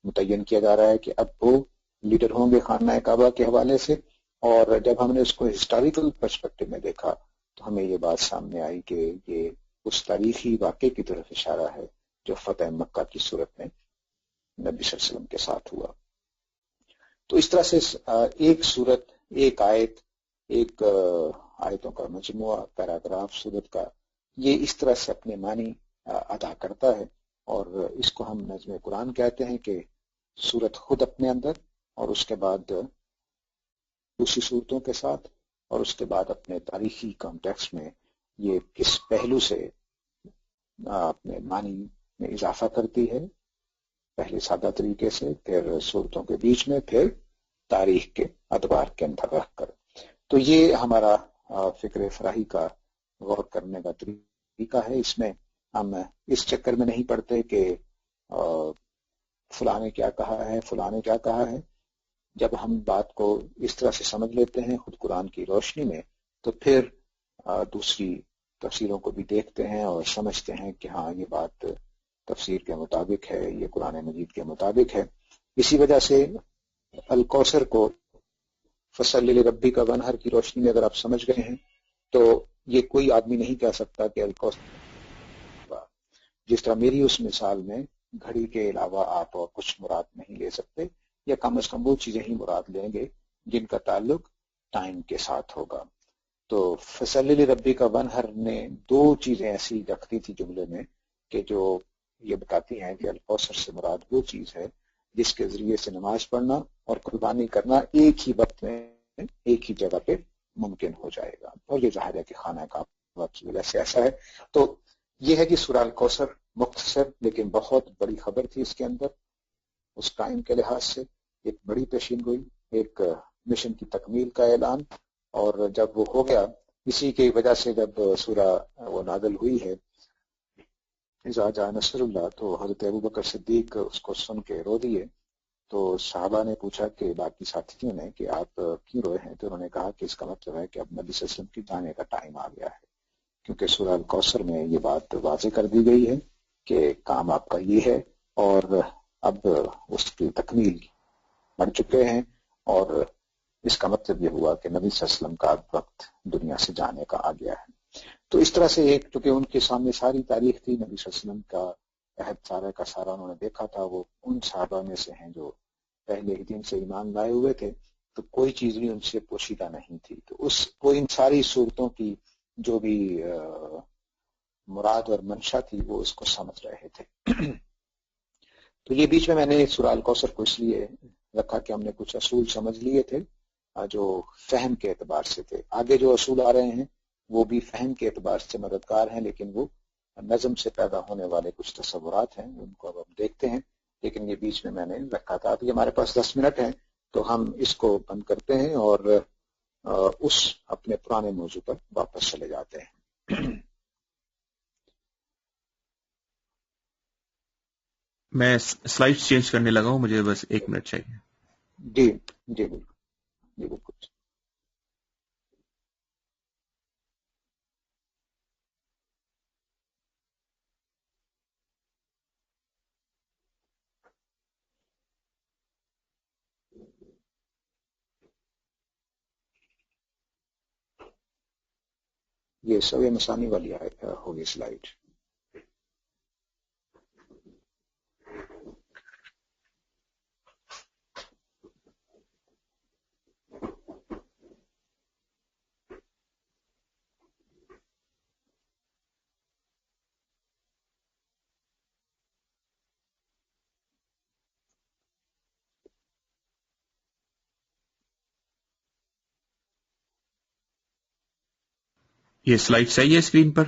متعین کیا جا رہا ہے کہ اب وہ لیڈر ہوں گے خانہ کعبہ کے حوالے سے۔ اور جب ہم نے اس کو ہسٹوریکل پرسپیکٹو میں دیکھا تو ہمیں یہ بات سامنے آئی کہ یہ اس تاریخی واقعے کی طرف اشارہ ہے جو فتح مکہ کی صورت میں نبی صلی اللہ علیہ وسلم کے ساتھ ہوا۔ تو اس طرح سے ایک صورت، ایک آیت، ایک آیتوں کا مجموعہ، پیراگراف صورت کا، یہ اس طرح سے اپنے معنی ادا کرتا ہے، اور اس کو ہم نظم قرآن کہتے ہیں کہ صورت خود اپنے اندر، اور اس کے بعد دوسری صورتوں کے ساتھ، اور اس کے بعد اپنے تاریخی کانٹیکسٹ میں یہ کس پہلو سے اپنے معنی میں اضافہ کرتی ہے، پہلے سادہ طریقے سے، پھر صورتوں کے بیچ میں، پھر تاریخ کے ادوار کے اندر رکھ کر۔ تو یہ ہمارا فکر فراہی کا غور کرنے کا طریقہ ہے۔ اس میں ہم اس چکر میں نہیں پڑتے کہ فلاں نے کیا کہا ہے، فلاں نے کیا کہا ہے۔ جب ہم بات کو اس طرح سے سمجھ لیتے ہیں خود قرآن کی روشنی میں، تو پھر دوسری تفسیروں کو بھی دیکھتے ہیں اور سمجھتے ہیں کہ ہاں یہ بات تفسیر کے مطابق ہے، یہ قرآن مجید کے مطابق ہے۔ اسی وجہ سے الکوثر کو فصل لربی کا ونہر کی روشنی میں اگر آپ سمجھ گئے ہیں تو یہ کوئی آدمی نہیں کہہ سکتا کہ الکوثر، جس طرح میری اس مثال میں گھڑی کے علاوہ آپ اور کچھ مراد نہیں لے سکتے، یا کم از کم وہ چیزیں ہی مراد لیں گے جن کا تعلق ٹائم کے ساتھ ہوگا۔ تو فصل لربی کا ونہر نے دو چیزیں ایسی رکھتی تھی جملے میں کہ جو یہ بتاتی ہیں کہ الکوثر سے مراد وہ چیز ہے جس کے ذریعے سے نماز پڑھنا اور قربانی کرنا ایک ہی وقت میں ایک ہی جگہ پہ ممکن ہو جائے گا، اور یہ ظاہر ہے کہ خانہ کعبہ کی وجہ سے ایسا ہے۔ تو یہ ہے کہ سورہ الکوثر مختصر لیکن بہت بڑی خبر تھی اس کے اندر، اس ٹائم کے لحاظ سے ایک بڑی پیشین گوئی، ایک مشن کی تکمیل کا اعلان، اور جب وہ ہو گیا اسی کی وجہ سے جب سورہ وہ نازل ہوئی ہے اذا جاء نصر اللہ، تو حضرت ابوبکر صدیق اس کو سن کے رو دیے۔ تو صحابہ نے پوچھا کہ باقی ساتھیوں نے کہ آپ کیوں روئے ہیں، تو انہوں نے کہا کہ اس کا مطلب ہے کہ اب نبی صلی اللہ علیہ وسلم کی جانے کا ٹائم آ گیا ہے، کیونکہ سورہ الکوثر میں یہ بات واضح کر دی گئی ہے کہ کام آپ کا یہ ہے، اور اب اس کی تکمیل بڑھ چکے ہیں، اور اس کا مطلب یہ ہوا کہ نبی صلی اللہ علیہ وسلم کا اب وقت دنیا سے جانے کا آ گیا ہے۔ تو اس طرح سے ایک، چونکہ ان کے سامنے ساری تاریخ تھی، نبی صلی اللہ علیہ وسلم کا عہد سارا کا سارا انہوں نے دیکھا تھا، وہ ان صحابہ میں سے ہیں جو پہلے ہی دن سے ایمان لائے ہوئے تھے، تو کوئی چیز بھی ان سے پوشیدہ نہیں تھی، تو وہ ان ساری صورتوں کی جو بھی مراد اور منشا تھی وہ اس کو سمجھ رہے تھے۔ تو یہ بیچ میں نے سورہ الکوثر کو اس لیے رکھا کہ ہم نے کچھ اصول سمجھ لیے تھے جو فہم کے اعتبار سے تھے، آگے جو اصول آ رہے ہیں وہ بھی فہم کے اعتبار سے مددگار ہیں، لیکن وہ نظم سے پیدا ہونے والے کچھ تصورات ہیں، ان کو اب ہم دیکھتے ہیں، لیکن یہ بیچ میں نے رکھا تھا۔ ابھی ہمارے پاس 10 منٹ ہیں تو ہم اس کو بند کرتے ہیں اور اس اپنے پرانے موضوع پر واپس چلے جاتے ہیں۔ میں سلائڈ چینج کرنے لگا ہوں، مجھے بس 1 منٹ چاہیے۔ جی جی بالکل، جی بالکل۔ یہ سوئے مسانی والی ہوگی سلائڈ۔ یہ سلائڈ صحیح ہے اسکرین پر؟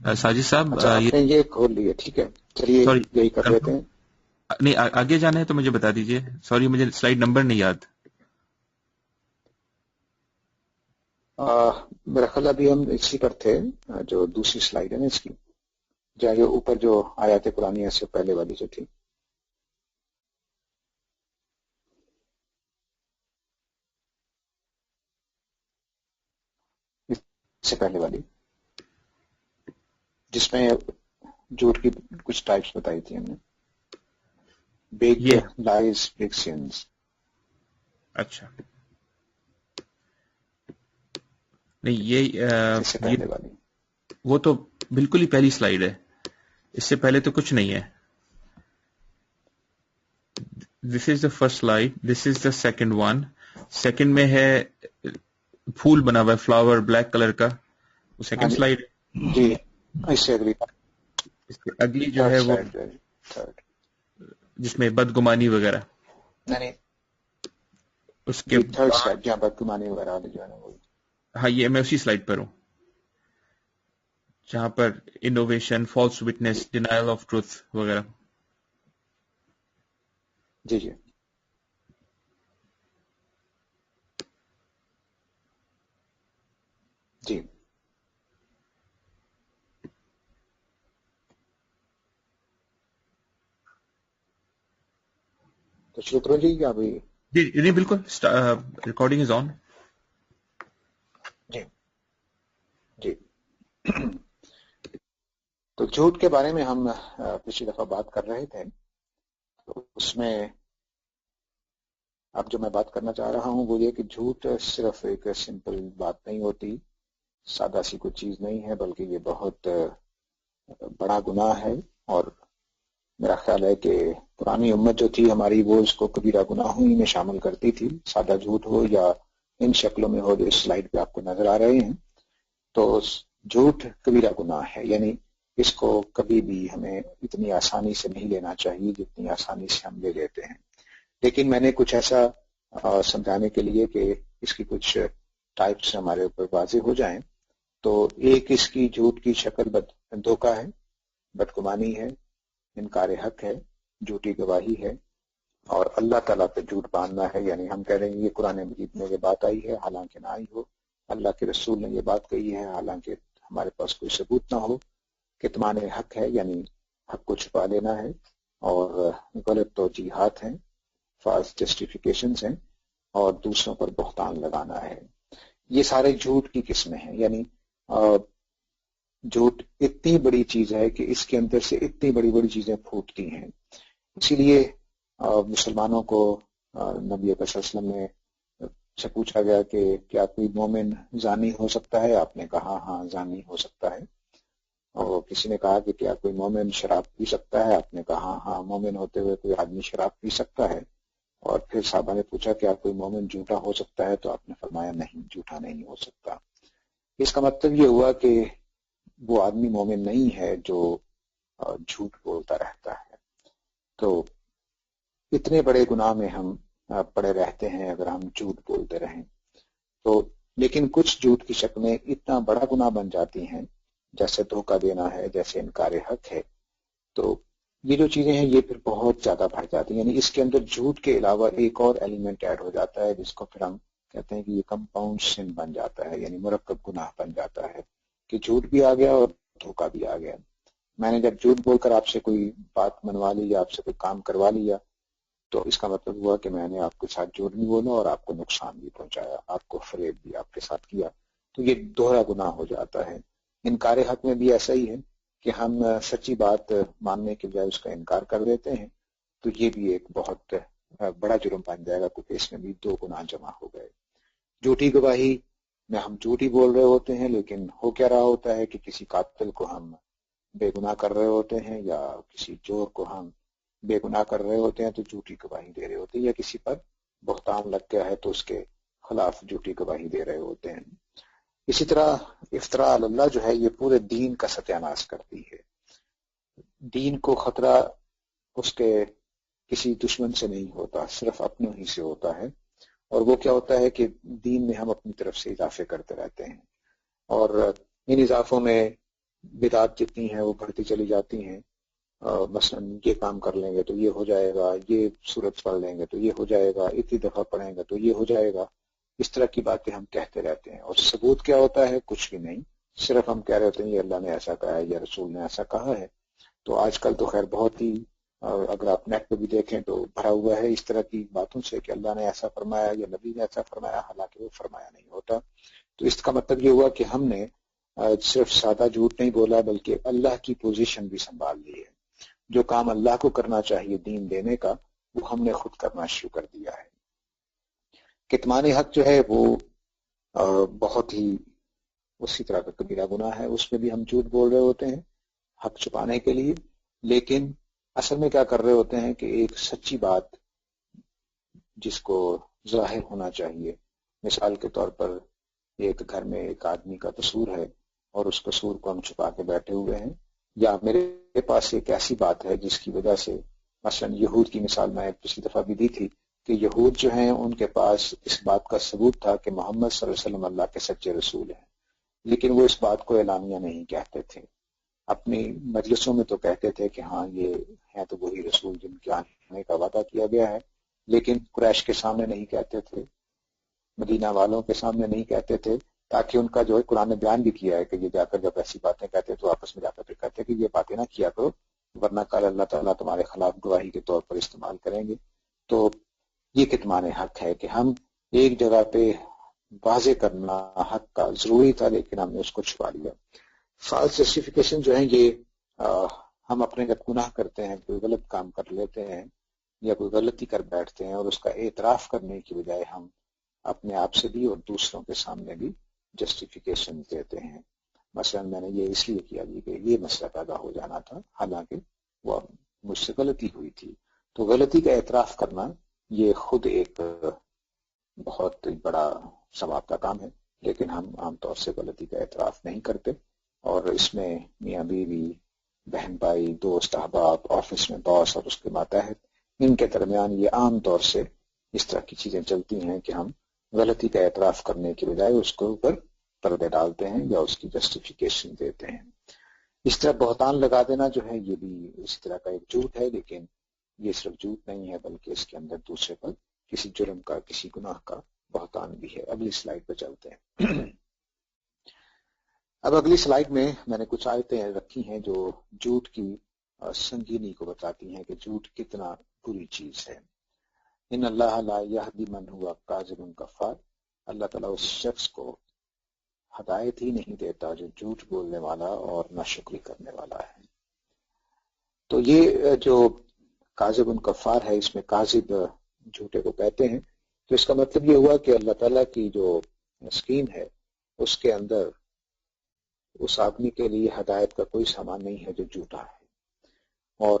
ساجد صاحب اچھا آپ نے یہ کھول لیا، ٹھیک ہے چلیے سوری یہی کر لیتے ہیں. نہیں آگے جانا ہے تو مجھے بتا دیجئے. سوری مجھے سلائیڈ نمبر نہیں یاد. میرا خیال ابھی ہم اسی پر تھے، جو دوسری سلائیڈ ہے نا اس کی، جہاں جو اوپر جو آیات قرآنیہ سے پہلے والی جو تھی. اس سے پہلے والی جس میں جھوٹ کی کچھ ٹائپس بتائی تھی ہم نے. بگ یہ لائز بگ سینس. اچھا نہیں اس سے یہ پہلے والی. وہ تو بالکل ہی پہلی سلائیڈ ہے، اس سے پہلے تو کچھ نہیں ہے. This is the first slide, this is the second one. Second میں ہے پھول بنا ہوا ہے، فلاور بلیک کلر کا، وہ ہاں سیکنڈ جی سلائیڈ. جی اس سے اگلی اس سے اگلی جو تھرڈ ہے وہ سلائیڈ جو ہے تھرڈ. جس میں بدگمانی وغیرہ، نہیں اس کے جی تھرڈ بعد. سلائیڈ جہاں بدگمانی وغیرہ والی جو ہے نا وہ. ہاں یہ میں اسی سلائیڈ پر ہوں جہاں پر innovation, false witness, denial of truth وغیرہ. جی جی جی تو شروع کرو جی کیا ابھی. جی نہیں بالکل، ریکارڈنگ از آن. جی جی تو جھوٹ کے بارے میں ہم پچھلی دفعہ بات کر رہے تھے. تو اس میں اب جو میں بات کرنا چاہ رہا ہوں وہ یہ کہ جھوٹ صرف ایک سمپل بات نہیں ہوتی، سادہ سی کوئی چیز نہیں ہے، بلکہ یہ بہت بڑا گناہ ہے. اور میرا خیال ہے کہ پرانی امت جو تھی ہماری وہ اس کو کبیرہ گناہوں ہی میں شامل کرتی تھی، سادہ جھوٹ ہو یا ان شکلوں میں ہو جو اس سلائیڈ پہ آپ کو نظر آ رہے ہیں. تو جھوٹ کبیرہ گناہ ہے، یعنی اس کو کبھی بھی ہمیں اتنی آسانی سے نہیں لینا چاہیے جتنی آسانی سے ہم لے لیتے ہیں. لیکن میں نے کچھ ایسا سمجھانے کے لیے کہ اس کی کچھ ٹائپس ہمارے اوپر واضح ہو جائیں. تو ایک اس کی جھوٹ کی شکل دھوکہ ہے، بدگمانی ہے، انکار حق ہے، جھوٹی گواہی ہے، اور اللہ تعالیٰ پہ جھوٹ باندھنا ہے. یعنی ہم کہہ رہے ہیں یہ قرآن مجید میں یہ بات آئی ہے حالانکہ نہ آئی ہو، اللہ کے رسول نے یہ بات کہی ہے حالانکہ ہمارے پاس کوئی ثبوت نہ ہو. کتمان حق ہے، یعنی حق کو چھپا دینا ہے، اور غلط توجیحات ہیں، فالس جسٹیفیکیشنز ہیں، اور دوسروں پر بہتان لگانا ہے. یہ سارے جھوٹ کی قسمیں ہیں. یعنی جھوٹ اتنی بڑی چیز ہے کہ اس کے اندر سے اتنی بڑی بڑی چیزیں پھوٹتی ہیں. اسی لیے مسلمانوں کو نبی اکرم صلی اللہ علیہ وسلم نے سے پوچھا گیا کہ کیا کوئی مومن زانی ہو سکتا ہے؟ آپ نے کہا ہاں زانی ہو سکتا ہے. اور کسی نے کہا کہ کیا کوئی مومن شراب پی سکتا ہے؟ آپ نے کہا ہاں مومن ہوتے ہوئے کوئی آدمی شراب پی سکتا ہے. اور پھر صحابہ نے پوچھا کیا کوئی مومن جھوٹا ہو سکتا ہے؟ تو آپ نے فرمایا نہیں، جھوٹا نہیں ہو سکتا. اس کا مطلب یہ ہوا کہ وہ آدمی مومن نہیں ہے جو جھوٹ بولتا رہتا ہے. تو اتنے بڑے گناہ میں ہم پڑے رہتے ہیں اگر ہم جھوٹ بولتے رہیں تو. لیکن کچھ جھوٹ کی شکلیں اتنا بڑا گناہ بن جاتی ہیں، جیسے دھوکہ دینا ہے، جیسے انکار حق ہے. تو یہ جو چیزیں ہیں یہ پھر بہت زیادہ بڑھ جاتی ہیں. یعنی اس کے اندر جھوٹ کے علاوہ ایک اور ایلیمنٹ ایڈ ہو جاتا ہے جس کو پھر ہم کہتے ہیں کہ یہ کمپاؤنڈ سن بن جاتا ہے، یعنی مرکب گناہ بن جاتا ہے کہ جھوٹ بھی آ گیا اور دھوکہ بھی آ گیا. میں نے جب جھوٹ بول کر آپ سے کوئی بات منوا لی یا آپ سے کوئی کام کروا لیا تو اس کا مطلب ہوا کہ میں نے آپ کے ساتھ جھوٹ بھی بولا اور آپ کو نقصان بھی پہنچایا، آپ کو فریب بھی آپ کے ساتھ کیا. تو یہ دوہرا گناہ ہو جاتا ہے. انکار حق میں بھی ایسا ہی ہے کہ ہم سچی بات ماننے کے بجائے اس کا انکار کر دیتے ہیں. تو یہ بھی ایک بہت بڑا جرم بن جائے گا کیونکہ اس میں بھی دو گناہ جمع ہو گئے. جھوٹی گواہی میں ہم جھوٹ ہی بول رہے ہوتے ہیں لیکن ہو کیا رہا ہوتا ہے کہ کسی قاتل کو ہم بے گناہ کر رہے ہوتے ہیں یا کسی چور کو ہم بے گناہ کر رہے ہوتے ہیں تو جھوٹی گواہی دے رہے ہوتے ہیں، یا کسی پر بہتان لگ گیا ہے تو اس کے خلاف جھوٹی گواہی دے رہے ہوتے ہیں. اسی طرح افتراء علی اللہ جو ہے یہ پورے دین کا ستیہ ناش کرتی ہے. دین کو خطرہ اس کے کسی دشمن سے نہیں ہوتا، صرف اپنوں ہی سے ہوتا ہے. اور وہ کیا ہوتا ہے کہ دین میں ہم اپنی طرف سے اضافے کرتے رہتے ہیں، اور ان اضافوں میں بدعات جتنی ہیں وہ بڑھتی چلی جاتی ہیں. مثلا یہ کام کر لیں گے تو یہ ہو جائے گا، یہ سورت پڑھ لیں گے تو یہ ہو جائے گا، اتنی دفعہ پڑھیں گے تو یہ ہو جائے گا. اس طرح کی باتیں ہم کہتے رہتے ہیں، اور ثبوت کیا ہوتا ہے؟ کچھ بھی نہیں، صرف ہم کہہ رہے ہوتے ہیں یہ اللہ نے ایسا کہا ہے یا رسول نے ایسا کہا ہے. تو آج کل تو خیر بہت ہی، اگر آپ نیٹ پہ بھی دیکھیں تو بھرا ہوا ہے اس طرح کی باتوں سے کہ اللہ نے ایسا فرمایا یا نبی نے ایسا فرمایا، حالانکہ وہ فرمایا نہیں ہوتا. تو اس کا مطلب یہ ہوا کہ ہم نے صرف سادہ جھوٹ نہیں بولا، بلکہ اللہ کی پوزیشن بھی سنبھال لی ہے. جو کام اللہ کو کرنا چاہیے دین دینے کا، وہ ہم نے خود کرنا شروع کر دیا ہے. کتمان حق جو ہے وہ بہت ہی اسی طرح کا کبیرہ گناہ ہے. اس میں بھی ہم جھوٹ بول رہے ہوتے ہیں حق چھپانے کے لیے، لیکن اصل میں کیا کر رہے ہوتے ہیں کہ ایک سچی بات جس کو ظاہر ہونا چاہیے، مثال کے طور پر ایک گھر میں ایک آدمی کا قصور ہے اور اس قصور کو ہم چھپا کے بیٹھے ہوئے ہیں، یا میرے پاس ایک ایسی بات ہے جس کی وجہ سے، مثلا یہود کی مثال میں پچھلی دفعہ بھی دی تھی کہ یہود جو ہیں ان کے پاس اس بات کا ثبوت تھا کہ محمد صلی اللہ علیہ وسلم اللہ کے سچے رسول ہیں، لیکن وہ اس بات کو اعلانیہ نہیں کہتے تھے. اپنی مجلسوں میں تو کہتے تھے کہ ہاں یہ ہیں تو وہی رسول جن کے آنے کا وعدہ کیا گیا ہے، لیکن قریش کے سامنے نہیں کہتے تھے، مدینہ والوں کے سامنے نہیں کہتے تھے، تاکہ ان کا جو ہے قرآن نے بیان بھی کیا ہے کہ یہ جا کر جب ایسی باتیں کہتے تو آپس میں جا کر کہتے کہ یہ باتیں نہ کیا کرو ورنہ کل اللہ تعالیٰ تمہارے خلاف گواہی کے طور پر استعمال کریں گے. تو یہ کتمان حق ہے کہ ہم ایک جگہ پہ واضح کرنا حق کا ضروری تھا، لیکن ہم نے اس کو چھپا لیا. فالس جسٹیفیکیشن جو ہیں یہ ہم اپنے جب گناہ کرتے ہیں، کوئی غلط کام کر لیتے ہیں یا کوئی غلطی کر بیٹھتے ہیں، اور اس کا اعتراف کرنے کی بجائے ہم اپنے آپ سے بھی اور دوسروں کے سامنے بھی جسٹیفیکیشن دیتے ہیں. مثلا میں نے یہ اس لیے کیا جی کہ یہ مسئلہ پیدا ہو جانا تھا، حالانکہ وہ مجھ سے غلطی ہوئی تھی. تو غلطی کا اعتراف کرنا یہ خود ایک بہت بڑا ثواب کا کام ہے، لیکن ہم عام طور سے غلطی کا اعتراف نہیں کرتے، اور اس میں میاں بیوی، بہن بھائی، دوست، احباب، آفس میں باس اور اس کے ماتحت، ان کے درمیان یہ عام طور سے اس طرح کی چیزیں چلتی ہیں کہ ہم غلطی کا اعتراف کرنے کے بجائے اس کے اوپر پردے ڈالتے ہیں یا اس کی جسٹیفیکیشن دیتے ہیں. اس طرح بہتان لگا دینا جو ہے یہ بھی اسی طرح کا ایک جھوٹ ہے، لیکن یہ صرف جھوٹ نہیں ہے بلکہ اس کے اندر دوسرے پر کسی جرم کا، کسی گناہ کا بہتان بھی ہے. اگلی سلائیڈ پہ چلتے ہیں. اب اگلی سلائیڈ میں نے کچھ آیتیں رکھی ہیں جو جھوٹ کی سنگینی کو بتاتی ہیں کہ جھوٹ کتنا بری چیز ہے. ان اللہ لا یہدی من ہوا کاذب کفار، اللہ تعالیٰ اس شخص کو ہدایت ہی نہیں دیتا جو جھوٹ بولنے والا اور ناشکری کرنے والا ہے. تو یہ جو کاذب کفار ہے، اس میں کاذب جھوٹے کو کہتے ہیں. تو اس کا مطلب یہ ہوا کہ اللہ تعالیٰ کی جو اسکیم ہے اس کے اندر اس آدمی کے لیے ہدایت کا کوئی سامان نہیں ہے جو جھوٹا ہے. اور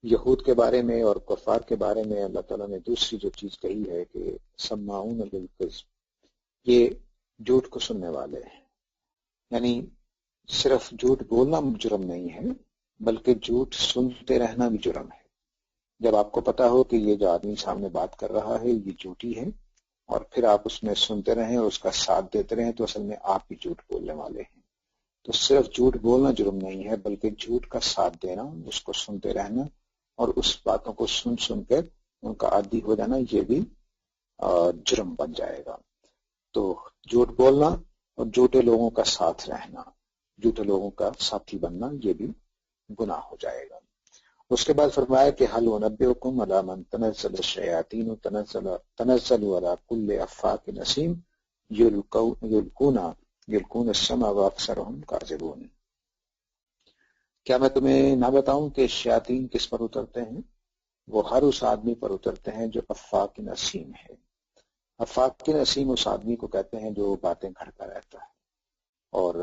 یہود کے بارے میں اور کفار کے بارے میں اللہ تعالیٰ نے دوسری جو چیز کہی ہے کہ سماعون للکذب، یہ جھوٹ کو سننے والے ہیں. یعنی صرف جھوٹ بولنا جرم نہیں ہے بلکہ جھوٹ سنتے رہنا بھی جرم ہے. جب آپ کو پتا ہو کہ یہ جو آدمی سامنے بات کر رہا ہے یہ جھوٹی ہے، اور پھر آپ اس میں سنتے رہیں اور اس کا ساتھ دیتے رہیں، تو اصل میں آپ بھی جھوٹ بولنے والے ہیں. تو صرف جھوٹ بولنا جرم نہیں ہے بلکہ جھوٹ کا ساتھ دینا، اس کو سنتے رہنا اور اس باتوں کو سن سن کر ان کا عادی ہو جانا، یہ بھی جرم بن جائے گا. تو جھوٹ بولنا اور جھوٹے لوگوں کا ساتھ رہنا، جھوٹے لوگوں کا ساتھی بننا، یہ بھی گناہ ہو جائے گا. اس کے بعد فرمایا کہ حل ونبئکم علی من تنزل الشیاطین تنزل علی کل افاک نسیم یلقون السمع واکثرهم کاذبون. کیا میں تمہیں نہ بتاؤں کہ شیاطین کس پر اترتے ہیں؟ وہ ہر اس آدمی پر اترتے ہیں جو افاک نسیم ہے. افاک نسیم اس آدمی کو کہتے ہیں جو باتیں گھڑتا رہتا ہے، اور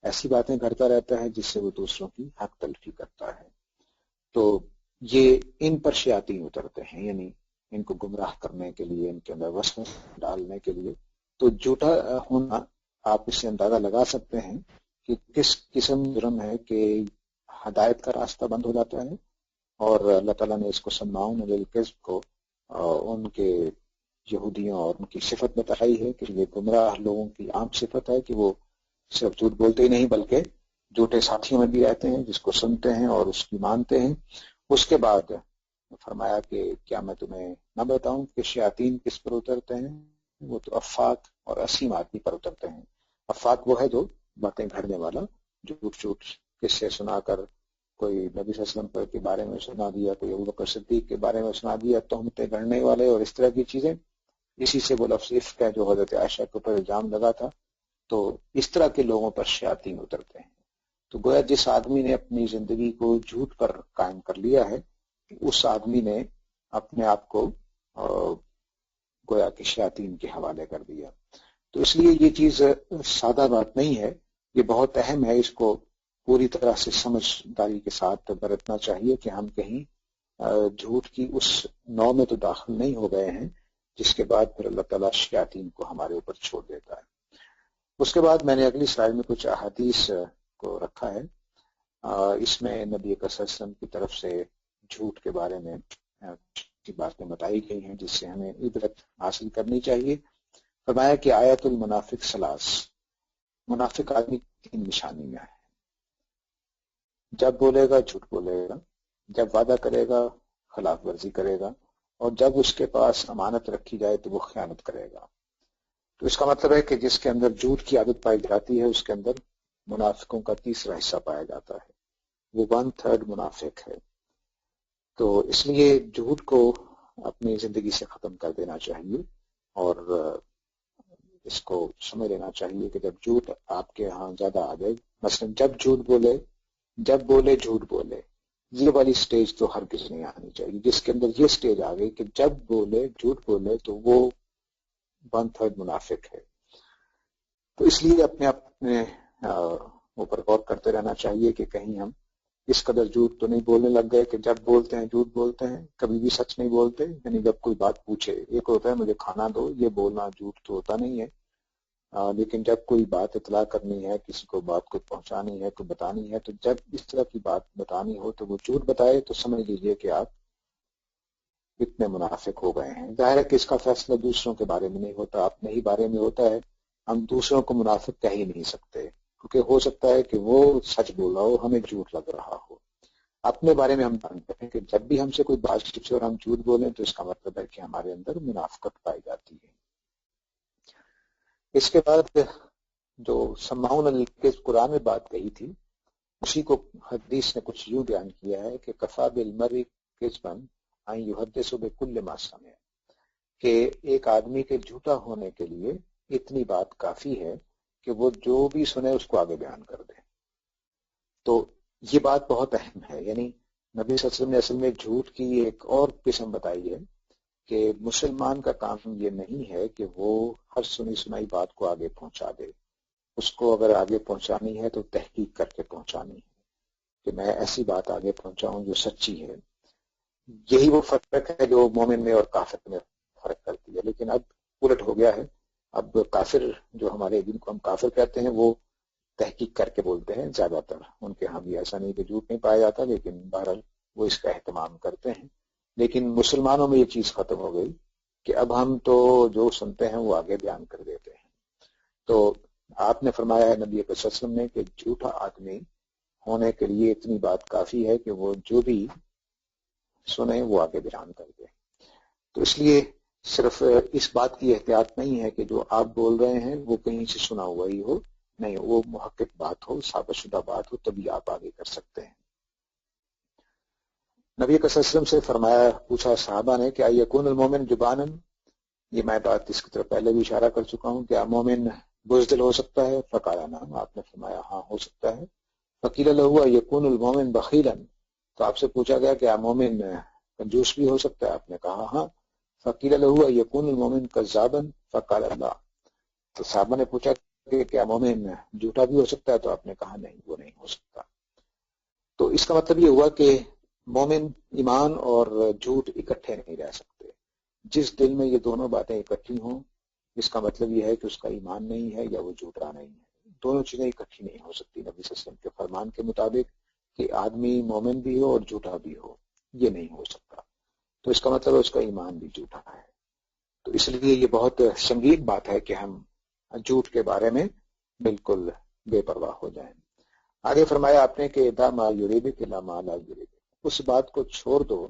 ایسی باتیں گھڑتا رہتا ہے جس سے وہ دوسروں کی حق تلفی کرتا ہے. تو یہ ان پر شیاطین اترتے ہیں، یعنی ان کو گمراہ کرنے کے لیے، ان کے اندر وسوسہ ڈالنے کے لیے. تو جھوٹا ہونا آپ اس سے اندازہ لگا سکتے ہیں کہ کس قسم جرم ہے کہ ہدایت کا راستہ بند ہو جاتا ہے. اور اللہ تعالیٰ نے اس کو سماعون للکذب کو ان کے یہودیوں اور ان کی صفت بتائی ہے کہ یہ گمراہ لوگوں کی عام صفت ہے کہ وہ صرف جھوٹ بولتے ہی نہیں بلکہ جھوٹے ساتھیوں میں بھی رہتے ہیں جس کو سنتے ہیں اور اس کی مانتے ہیں۔ اس کے بعد فرمایا کہ کیا میں تمہیں نہ بتاؤں کہ شیاطین کس پر اترتے ہیں؟ وہ تو افاق اور اسیم آدمی پر اترتے ہیں۔ افاق وہ ہے جو باتیں گھڑنے والا، جھوٹ جھوٹ قصے سنا کر کوئی نبی صلی اللہ علیہ وسلم کے بارے میں سنا دیا، کوئی ابوبکر صدیق کے بارے میں سنا دیا، تہمتیں گھڑنے والے اور اس طرح کی چیزیں۔ اسی سے وہ لفظ عفق ہے جو حضرت عائشہ کے اوپر الزام لگا تھا۔ تو اس طرح کے لوگوں پر شیاطین اترتے ہیں۔ تو گویا جس آدمی نے اپنی زندگی کو جھوٹ پر قائم کر لیا ہے، اس آدمی نے اپنے آپ کو گویا کہ شیاطین کے حوالے کر دیا۔ تو اس لیے یہ چیز سادہ بات نہیں ہے، یہ بہت اہم ہے، اس کو پوری طرح سے سمجھداری کے ساتھ برتنا چاہیے کہ ہم کہیں جھوٹ کی اس نوع میں تو داخل نہیں ہو گئے ہیں جس کے بعد پھر اللہ تعالیٰ شیاطین کو ہمارے اوپر چھوڑ دیتا ہے۔ اس کے بعد میں نے اگلی سلائیڈ میں کچھ احادیث کو رکھا ہے۔ اس میں نبی اکرم صلی اللہ علیہ وسلم کی طرف سے جھوٹ کے بارے میں کی باتیں بتائی گئی ہیں جس سے ہمیں عبرت حاصل کرنی چاہیے۔ فرمایا کہ آیت المنافق ثلاث، منافق آدمی تین نشانیاں ہیں۔ جب بولے گا جھوٹ بولے گا، جب وعدہ کرے گا خلاف ورزی کرے گا، اور جب اس کے پاس امانت رکھی جائے تو وہ خیانت کرے گا۔ تو اس کا مطلب ہے کہ جس کے اندر جھوٹ کی عادت پائی جاتی ہے اس کے اندر منافقوں کا تیسرا حصہ پایا جاتا ہے، وہ 1/3 منافق ہے۔ تو اس لیے جھوٹ کو اپنی زندگی سے ختم کر دینا چاہیے، اور اس کو سمجھ لینا چاہیے کہ جب جھوٹ آپ کے ہاں زیادہ آ جائے، مثلا جب بولے جھوٹ بولے، یہ والی سٹیج تو ہرگز نہیں آنی چاہیے۔ جس کے اندر یہ سٹیج آ گئی کہ جب بولے جھوٹ بولے تو وہ 1/3 منافق ہے۔ تو اس لیے اپنے اوپر غور کرتے رہنا چاہیے کہ کہیں ہم اس قدر جھوٹ تو نہیں بولنے لگ گئے کہ جب بولتے ہیں جھوٹ بولتے ہیں، کبھی بھی سچ نہیں بولتے۔ یعنی جب کوئی بات پوچھے، ایک ہوتا ہے مجھے کھانا دو، یہ بولنا جھوٹ تو ہوتا نہیں ہے، لیکن جب کوئی بات اطلاع کرنی ہے، کسی کو بات کو پہنچانی ہے، کو بتانی ہے، تو جب اس طرح کی بات بتانی ہو تو وہ جھوٹ بتائے تو سمجھ لیجئے کہ آپ اتنے منافق ہو گئے ہیں۔ ظاہر ہے کہ اس کا فیصلہ دوسروں کے بارے میں نہیں ہوتا، اپنے ہی بارے میں ہوتا ہے۔ ہم دوسروں کو منافق کہہ ہی نہیں سکتے، کیونکہ ہو سکتا ہے کہ وہ سچ بول رہا ہو، ہمیں جھوٹ لگ رہا ہو۔ اپنے بارے میں ہم جانتے ہیں کہ جب بھی ہم سے کوئی بات پوچھے اور ہم جھوٹ بولیں تو اس کا مطلب ہے کہ ہمارے اندر منافقت پائی جاتی ہے۔ اس کے بعد جو سماعون الکذب قرآن میں بات کہی تھی، اسی کو حدیث نے کچھ یوں بیان کیا ہے کہ کفا بالمرء کذبا ان یحدث بکل ما سمع، کہ ایک آدمی کے جھوٹا ہونے کے لیے اتنی بات کافی ہے کہ وہ جو بھی سنے اس کو آگے بیان کر دے۔ تو یہ بات بہت اہم ہے، یعنی نبی صلی اللہ علیہ وسلم نے اصل میں جھوٹ کی ایک اور قسم بتائی ہے کہ مسلمان کا کام یہ نہیں ہے کہ وہ ہر سنی سنائی بات کو آگے پہنچا دے، اس کو اگر آگے پہنچانی ہے تو تحقیق کر کے پہنچانی ہے کہ میں ایسی بات آگے پہنچاؤں جو سچی ہے۔ یہی وہ فرق ہے جو مومن میں اور کافر میں فرق کرتی ہے، لیکن اب الٹ ہو گیا ہے۔ اب کافر جو ہمارے دین کو ہم کافر کہتے ہیں وہ تحقیق کر کے بولتے ہیں زیادہ تر، ان کے ہاں بھی ایسا نہیں کہ جھوٹ نہیں پایا جاتا، لیکن بہرحال وہ اس کا اہتمام کرتے ہیں۔ لیکن مسلمانوں میں یہ چیز ختم ہو گئی کہ اب ہم تو جو سنتے ہیں وہ آگے بیان کر دیتے ہیں۔ تو آپ نے فرمایا ہے نبی صلی اللہ علیہ وسلم نے کہ جھوٹا آدمی ہونے کے لیے اتنی بات کافی ہے کہ وہ جو بھی سنے وہ آگے بیان کر دے۔ تو اس لیے صرف اس بات کی احتیاط نہیں ہے کہ جو آپ بول رہے ہیں وہ کہیں سے سنا ہوا ہی ہو، نہیں، وہ محقق بات ہو، ثابت شدہ بات ہو، تبھی آپ آگے کر سکتے ہیں۔ نبی صلی اللہ علیہ وسلم سے فرمایا، پوچھا صحابہ نے کہ یکون المومن جبانا، یہ میں بات اس کی طرف پہلے بھی اشارہ کر چکا ہوں، کیا مومن بزدل ہو سکتا ہے؟ فقال نعم، آپ نے فرمایا ہاں ہو سکتا ہے۔ فقیل له یکون المومن بخیلا، تو آپ سے پوچھا گیا کہ مومن کنجوس بھی ہو سکتا ہے؟ آپ نے کہا ہاں۔ فقیل له یکون المومن کذابا، فقال لا، تو صحابہ نے پوچھا کہ کیا مومن جھوٹا بھی ہو سکتا ہے؟ تو آپ نے کہا نہیں، وہ نہیں ہو سکتا۔ تو اس کا مطلب یہ ہوا کہ مومن ایمان اور جھوٹ اکٹھے نہیں رہ سکتے۔ جس دل میں یہ دونوں باتیں اکٹھی ہوں، اس کا مطلب یہ ہے کہ اس کا ایمان نہیں ہے یا وہ جھوٹا نہیں ہے۔ دونوں چیزیں اکٹھی نہیں ہو سکتی نبی صلی اللہ علیہ وسلم کے فرمان کے مطابق، کہ آدمی مومن بھی ہو اور جھوٹا بھی ہو، یہ نہیں ہو سکتا۔ تو اس کا مطلب ہے اس کا ایمان بھی جھوٹا ہے۔ تو اس لیے یہ بہت سنگین بات ہے کہ ہم جھوٹ کے بارے میں بالکل بے پرواہ ہو جائیں۔ آگے فرمایا آپ نے کہ دا ما یریبک لا ما لا یریبک، اس بات کو چھوڑ دو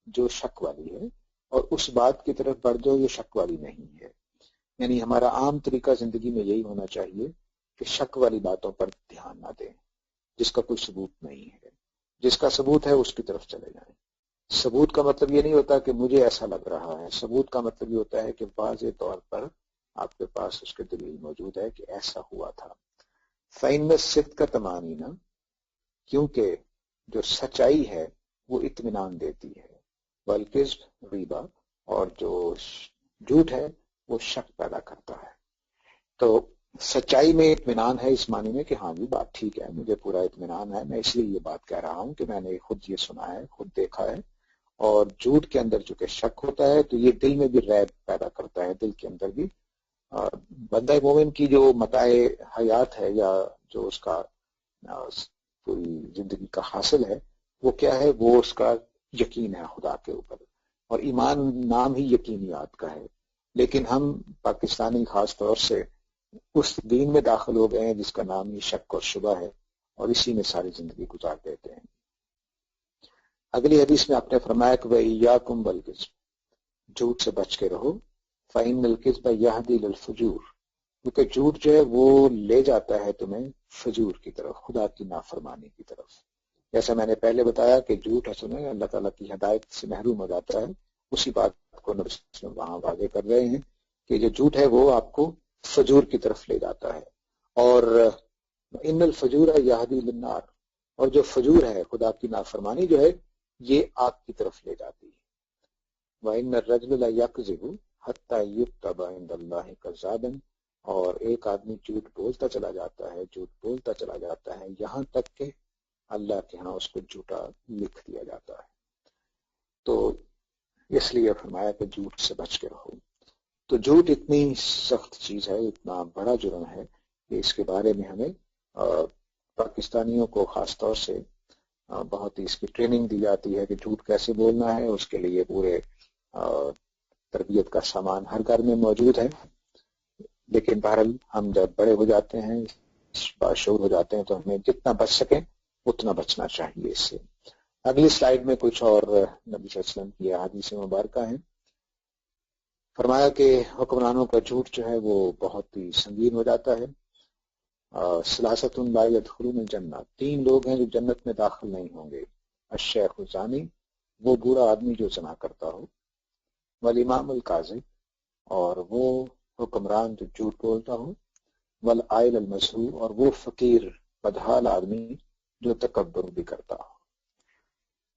جو شک والی ہے اور اس بات کی طرف بڑھ جاؤ جو شک والی نہیں ہے. یعنی ہمارا عام طریقہ زندگی میں یہی ہونا چاہیے کہ شک والی باتوں پر دھیان نہ دیں جس کا کوئی ثبوت نہیں ہے. جس کا ثبوت ہے اس کی طرف چلے جائیں. ثبوت کا مطلب یہ نہیں ہوتا کہ مجھے ایسا لگ رہا ہے، ثبوت کا مطلب یہ ہوتا ہے کہ واضح طور پر آپ کے پاس اس کے دلیل موجود ہے کہ ایسا ہوا تھا. فَإِنَّ الصِّدْقَ طَمَأْنِينَہ، کیونکہ جو سچائی ہے وہ اطمینان دیتی ہے، والکذب ریبہ، اور جو جھوٹ ہے وہ شک پیدا کرتا ہے. تو سچائی میں اطمینان ہے اس معنی میں کہ ہاں جی بات ٹھیک ہے، مجھے پورا اطمینان ہے، میں اس لیے یہ بات کہہ رہا ہوں کہ میں نے خود یہ سنا ہے، خود دیکھا ہے. اور جھوٹ کے اندر چونکہ شک ہوتا ہے تو یہ دل میں بھی ریب پیدا کرتا ہے، دل کے اندر بھی. بندہ مومن کی جو متاع حیات ہے یا جو اس کا پوری زندگی کا حاصل ہے وہ کیا ہے؟ وہ اس کا یقین ہے خدا کے اوپر. اور ایمان نام ہی یقینیات کا ہے، لیکن ہم پاکستانی خاص طور سے اس دین میں داخل ہو گئے ہیں جس کا نام ہی شک اور شبہ ہے، اور اسی میں ساری زندگی گزار دیتے ہیں. اگلی حدیث میں آپ نے فرمایا کہ وَإِيَّاكُمْ وَالْكِذْبَ، جھوٹ سے بچ کے رہو. فَإِنَّ الْكِذْبَ يَهْدِي لِلْفُجُورِ، کیونکہ جھوٹ جو ہے وہ لے جاتا ہے تمہیں فجور کی طرف، خدا کی نافرمانی کی طرف. جیسا میں نے پہلے بتایا کہ جھوٹ اصل میں اللہ تعالیٰ کی ہدایت سے محروم ہو جاتا ہے، اسی بات کو نبی صلی اللہ علیہ وسلم وہاں واضح کر رہے ہیں کہ جو جھوٹ ہے وہ آپ کو فجور کی طرف لے جاتا ہے. اور ان الفجور یہدی للنار، اور جو فجور ہے خدا کی نافرمانی جو ہے یہ آگ کی طرف لے جاتی ہے. وَإِنَّ الرَّجُلَ لَيَكْذِبُ حَتَّى يُكْتَبَ عِندَ اللَّهِ كَذَّابًا، اور ایک آدمی جھوٹ بولتا چلا جاتا ہے، جھوٹ بولتا چلا جاتا ہے یہاں تک کہ اللہ کے ہاں اس کو جھوٹا لکھ دیا جاتا ہے. تو اس لیے فرمایا کہ جھوٹ سے بچ کے رہو. تو جھوٹ اتنی سخت چیز ہے، اتنا بڑا جرم ہے کہ اس کے بارے میں ہمیں پاکستانیوں کو خاص طور سے بہت ہی اس کی ٹریننگ دی جاتی ہے کہ جھوٹ کیسے بولنا ہے. اس کے لیے پورے تربیت کا سامان ہر گھر میں موجود ہے. لیکن بہرحال ہم جب بڑے ہو جاتے ہیں، باشعور ہو جاتے ہیں، تو ہمیں جتنا بچ سکیں اتنا بچنا چاہیے اس سے. اگلی سلائیڈ میں کچھ اور نبی صلی اللہ علیہ وسلم کی احادیث مبارکہ ہیں. فرمایا کہ حکمرانوں کا جھوٹ جو ہے وہ بہت ہی سنگین ہو جاتا ہے. ثلاثۃ لا يدخلون الجنہ، 3 لوگ ہیں جو جنت میں داخل نہیں ہوں گے. الشیخ الزانی، وہ بوڑھا آدمی جو زنا کرتا ہو. والامام الکاذب، اور وہ حکمران جو جھوٹ بولتا ہو. والعائل المسحور، اور وہ فقیر بدحال آدمی جو تکبر بھی کرتا ہو.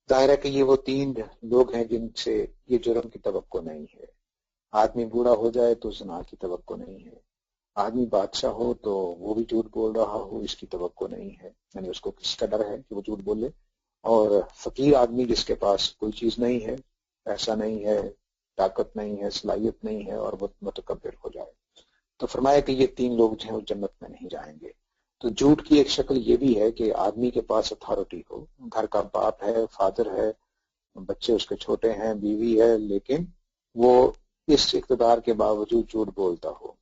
ظاہر ہے کہ یہ وہ 3 لوگ ہیں جن سے یہ جرم کی توقع نہیں ہے. آدمی بوڑھا ہو جائے تو زنا کی توقع نہیں ہے. آدمی بادشاہ ہو تو وہ بھی جھوٹ بول رہا ہو، اس کی توقع نہیں ہے، یعنی اس کو کسی کا ڈر ہے کہ وہ جھوٹ بولے. اور فقیر آدمی جس کے پاس کوئی چیز نہیں ہے، پیسہ نہیں ہے، طاقت نہیں ہے، صلاحیت نہیں ہے، اور وہ متکبر ہو جائے. تو فرمایا کہ یہ 3 لوگ جو ہیں وہ جنت میں نہیں جائیں گے. تو جھوٹ کی ایک شکل یہ بھی ہے کہ آدمی کے پاس اتھارٹی ہو، گھر کا باپ ہے، فادر ہے، بچے اس کے چھوٹے ہیں، بیوی ہے، لیکن وہ اس اقتدار کے باوجود جھوٹ بولتا ہو.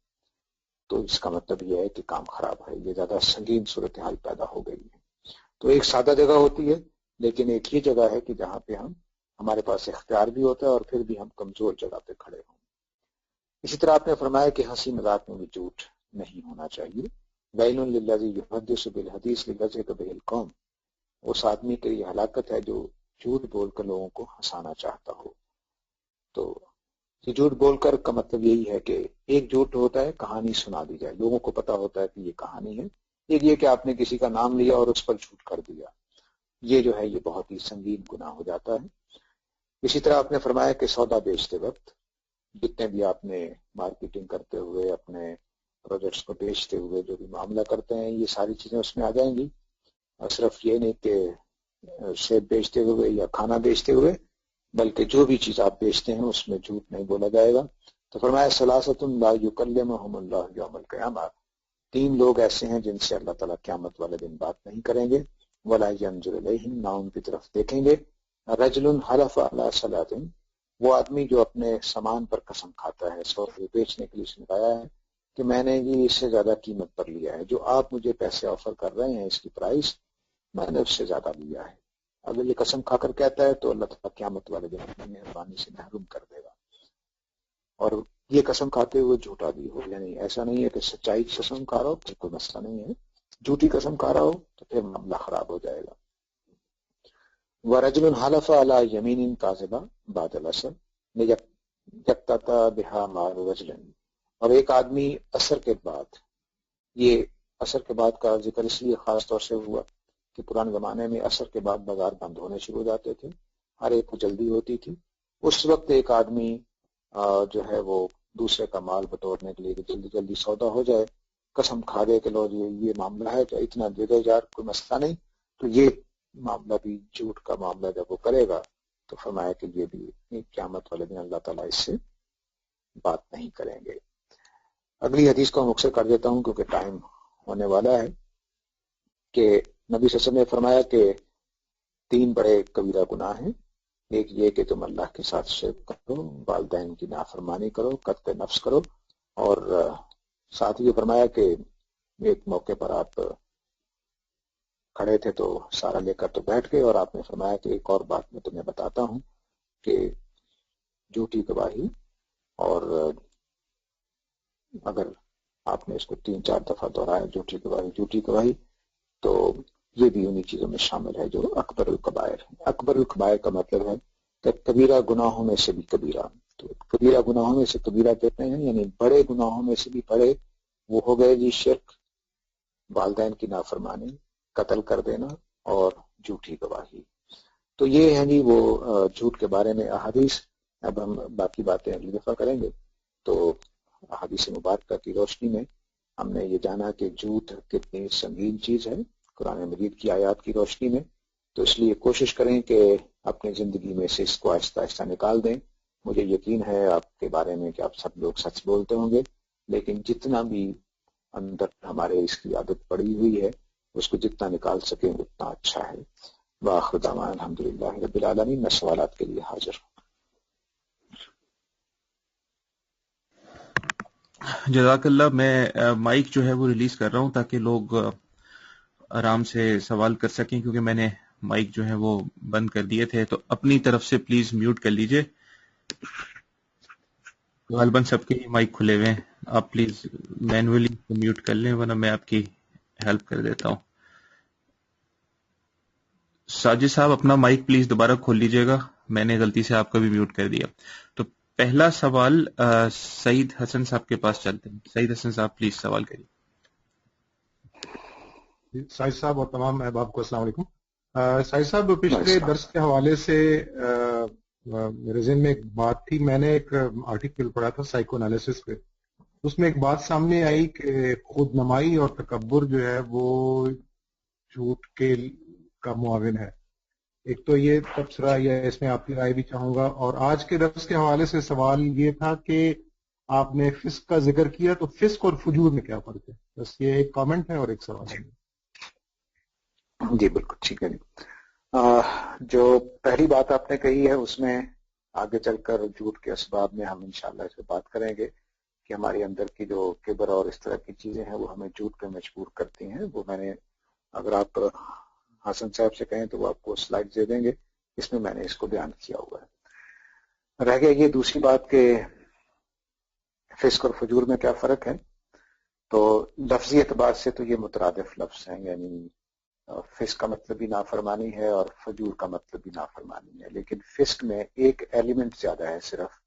تو اس کا مطلب یہ ہے کہ کام خراب ہے، یہ زیادہ سنگین صورتحال پیدا ہو گئی ہے. تو ایک سادہ جگہ ہوتی ہے، لیکن ایک ہی جگہ ہے کہ جہاں پہ ہمارے پاس اختیار بھی ہوتا ہے اور پھر بھی ہم کمزور جگہ پہ کھڑے ہوں. اسی طرح آپ نے فرمایا کہ ہنسی مذاق میں بھی جھوٹ نہیں ہونا چاہیے. ویل للذی یحدث بالحدیث لیضحک بہ القوم، اس آدمی کے لیے ہلاکت ہے جو جھوٹ بول کر لوگوں کو ہنسانا چاہتا ہو. تو یہ جھوٹ بول کر کا مطلب یہی ہے کہ ایک جھوٹ ہوتا ہے کہانی سنا دی جائے، لوگوں کو پتا ہوتا ہے کہ یہ کہانی ہے. ایک یہ کہ آپ نے کسی کا نام لیا اور اس پر جھوٹ کر دیا، یہ جو ہے یہ بہت ہی سنگین گناہ ہو جاتا ہے. اسی طرح آپ نے فرمایا کہ سودا بیچتے وقت جتنے بھی آپ نے مارکیٹنگ کرتے ہوئے، اپنے پروجیکٹس کو بیچتے ہوئے جو بھی معاملہ کرتے ہیں، یہ ساری چیزیں اس میں آ جائیں گی. اور صرف یہ نہیں کہ سیب بیچتے ہوئے یا کھانا بیچتے ہوئے، بلکہ جو بھی چیز آپ بیچتے ہیں اس میں جھوٹ نہیں بولا جائے گا. تو فرمایا ثلاثۃ لا یکلمہم اللہ یوم القیامہ، 3 لوگ ایسے ہیں جن سے اللہ تعالیٰ قیامت والے دن بات نہیں کریں گے. ولا ینظر الیہم، نہ ان کی طرف دیکھیں گے. رجل حلف علی صلاۃ، وہ آدمی جو اپنے سامان پر قسم کھاتا ہے، سودا بیچنے کے لیے سنایا ہے کہ میں نے جی اس سے زیادہ قیمت پر لیا ہے، جو آپ مجھے پیسے آفر کر رہے ہیں اس کی پرائس میں نے اس سے زیادہ لیا ہے. اگر یہ قسم کھا کر کہتا ہے تو اللہ تعالیٰ قیامت والے دن اپنی مہربانی سے محروم کر دے گا. اور یہ قسم کھاتے ہوئے جھوٹا بھی ہو، یعنی ایسا نہیں ہے کہ سچائی کی قسم کھا رہا ہو تو کوئی مسئلہ نہیں ہے، جھوٹی قسم کھا رہا ہو تو پھر معاملہ خراب ہو جائے گا. وَرَجُلٌ حَلَفَ عَلَى يَمِينٍ كَاذِبَةٍ بَعْدَ الْعَصْرِ يَقْتَطَعُ بِهَا مَالُ رَجُلٍ. اور ایک آدمی عصر کے بعد، یہ عصر کے بعد کا ذکر اس لیے خاص طور سے ہوا کہ پرانے زمانے میں عصر کے بعد بازار بند ہونے شروع ہو جاتے تھے، ہر ایک کو جلدی ہوتی تھی. اس وقت ایک آدمی جو ہے وہ دوسرے کا مال بٹورنے کے لیے کہ جلدی جلدی سودا ہو جائے، قسم کھا دے کہ لو یہ معاملہ ہے تو اتنا دے دو یار، کوئی مسئلہ نہیں. تو یہ معاملہ بھی جھوٹ کا معاملہ جب وہ کرے گا تو فرمایا کہ یہ بھی قیامت والے دن اللہ تعالیٰ اس سے بات نہیں کریں گے. اگلی حدیث کو مختصر کر دیتا ہوں کیونکہ ٹائم ہونے والا ہے، کہ نبی صلی اللہ علیہ وسلم نے فرمایا کہ 3 بڑے کبیرہ گناہ ہیں. ایک یہ کہ تم اللہ کے ساتھ شرک کرو، والدین کی نافرمانی کرو، قتل نفس کرو، اور ساتھ یہ فرمایا کہ ایک موقع پر آپ کھڑے تھے تو سارا لے کر تو بیٹھ گئے، اور آپ نے فرمایا کہ ایک اور بات میں تمہیں بتاتا ہوں کہ جھوٹی گواہی، اور اگر آپ نے اس کو 3-4 دفعہ دہرایا جھوٹی گواہی تو یہ بھی انہی چیزوں میں شامل ہے جو اکبر الکبائر ہے. اکبر الکبائر کا مطلب ہے کہ کبیرہ گناہوں میں سے بھی کبیرہ. تو کبیرہ گناہوں میں سے کبیرہ کہتے ہیں یعنی بڑے گناہوں میں سے بھی بڑے وہ ہو گئے جی شرک، والدین کی نافرمانی، قتل کر دینا اور جھوٹی گواہی. تو یہ ہے جی وہ جھوٹ کے بارے میں احادیث. اب ہم باقی باتیں اگلی دفعہ کریں گے. تو احادیث مبارکہ کی روشنی میں ہم نے یہ جانا کہ جھوٹ کتنی سنگین چیز ہے قرآن مجید کی آیات کی روشنی میں. تو اس لیے کوشش کریں کہ اپنی زندگی میں سے اس کو آہستہ آہستہ نکال دیں. مجھے یقین ہے آپ کے بارے میں کہ آپ سب لوگ سچ بولتے ہوں گے، لیکن جتنا بھی اندر ہمارے اس کی عادت پڑی ہوئی ہے اس کو جتنا نکال سکیں اتنا اچھا ہے. وآخر دعوانا الحمدللہ رب العالمین. میں سوالات کے لیے حاضر ہوں. جزاک اللہ. میں مائک جو ہے وہ ریلیز کر رہا ہوں تاکہ لوگ آرام سے سوال کر سکیں، کیونکہ میں نے مائک جو ہے وہ بند کر دیے تھے. تو اپنی طرف سے پلیز میوٹ کر لیجئے. غالباً سب کے مائک کھلے ہوئے ہیں، آپ پلیز مینولی میوٹ کر لیں ورنہ میں آپ کی ہیلپ کر دیتا ہوں. ساجد صاحب اپنا مائک پلیز دوبارہ کھول لیجئے گا، میں نے غلطی سے آپ کا بھی میوٹ کر دیا. تو پہلا سوال سعید حسن صاحب کے پاس چلتے ہیں. سعید حسن صاحب پلیز سوال کریے. ساجد صاحب اور تمام احباب کو السلام علیکم. ساجد صاحب پچھلے درس کے حوالے سے میرے ذہن میں ایک بات تھی. میں نے ایک آرٹیکل پڑھا تھا سائیکو انالیسس پہ، اس میں ایک بات سامنے آئی کہ خود نمائی اور تکبر جو ہے وہ جھوٹ کا معاون ہے. ایک تو یہ تبصرہ یا اس میں آپ کی رائے بھی چاہوں گا. اور آج کے درس کے حوالے سے سوال یہ تھا کہ آپ نے فسق کا ذکر کیا، تو فسق اور فجور میں کیا فرق ہے؟ بس یہ ایک کامنٹ ہے اور ایک سوال ہے. جی بالکل ٹھیک ہے جی. جو پہلی بات آپ نے کہی ہے اس میں آگے چل کر جھوٹ کے اسباب میں ہم انشاءاللہ اس پہ بات کریں گے کہ ہمارے اندر کی جو کبر اور اس طرح کی چیزیں ہیں وہ ہمیں جھوٹ پہ مجبور کرتی ہیں. وہ میں نے، اگر آپ حسن صاحب سے کہیں تو وہ آپ کو سلائڈ دے دیں گے، اس میں نے اس کو بیان کیا ہوا ہے. رہ گیا یہ دوسری بات کہ فسق اور فجور میں کیا فرق ہے. تو لفظی اعتبار سے تو یہ مترادف لفظ ہیں، یعنی فسق کا مطلب بھی نافرمانی ہے اور فجور کا مطلب بھی نافرمانی ہے. لیکن فسق میں ایک ایلیمنٹ زیادہ ہے، صرف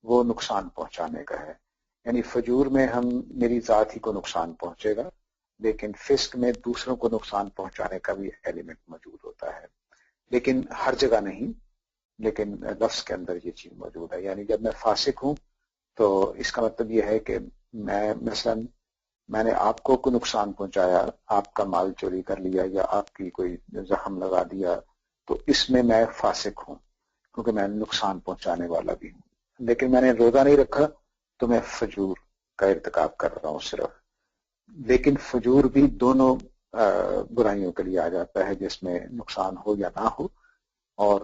وہ نقصان پہنچانے کا ہے. یعنی فجور میں میری ذات ہی کو نقصان پہنچے گا، لیکن فسق میں دوسروں کو نقصان پہنچانے کا بھی ایلیمنٹ موجود ہوتا ہے، لیکن ہر جگہ نہیں، لیکن لفظ کے اندر یہ چیز موجود ہے. یعنی جب میں فاسق ہوں تو اس کا مطلب یہ ہے کہ میں نے آپ کو کوئی نقصان پہنچایا، آپ کا مال چوری کر لیا یا آپ کی کوئی زخم لگا دیا، تو اس میں فاسق ہوں کیونکہ میں نقصان پہنچانے والا بھی ہوں. لیکن میں نے روزہ نہیں رکھا تو میں فجور کا ارتکاب کر رہا ہوں صرف. لیکن فجور بھی دونوں برائیوں کے لیے آ جاتا ہے، جس میں نقصان ہو یا نہ ہو، اور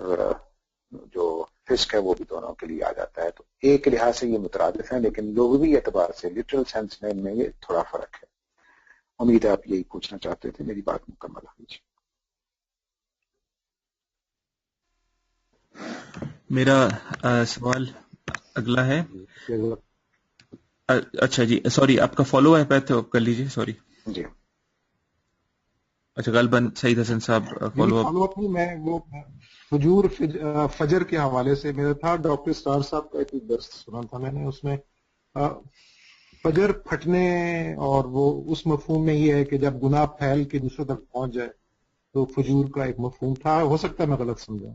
جو فسق ہے وہ بھی دونوں کے لیے آ جاتا ہے. تو ایک لحاظ سے یہ مترادف ہیں، لیکن لغوی اعتبار سے لٹرل سینس میں ان میں یہ تھوڑا فرق ہے۔ امید ہے آپ یہی پوچھنا چاہتے تھے، میری بات مکمل ہوئی جی۔ میرا سوال اگلا ہے۔ اچھا جی، سوری، آپ کا فالو اپ ہے تو کر لیجیے، سوری جی۔ اچھا، غالباً سعید حسن صاحب فالو اپ نہیں، میں وہ فجور فجر کے حوالے سے میرا تھا، ڈاکٹر اسٹار صاحب کا ایک درس سنا تھا میں نے، اس میں فجر پھٹنے اور وہ اس مفہوم میں یہ ہے کہ جب گناہ پھیل کے دوسروں تک پہنچ جائے تو فجور کا ایک مفہوم تھا، ہو سکتا ہے میں غلط سمجھا۔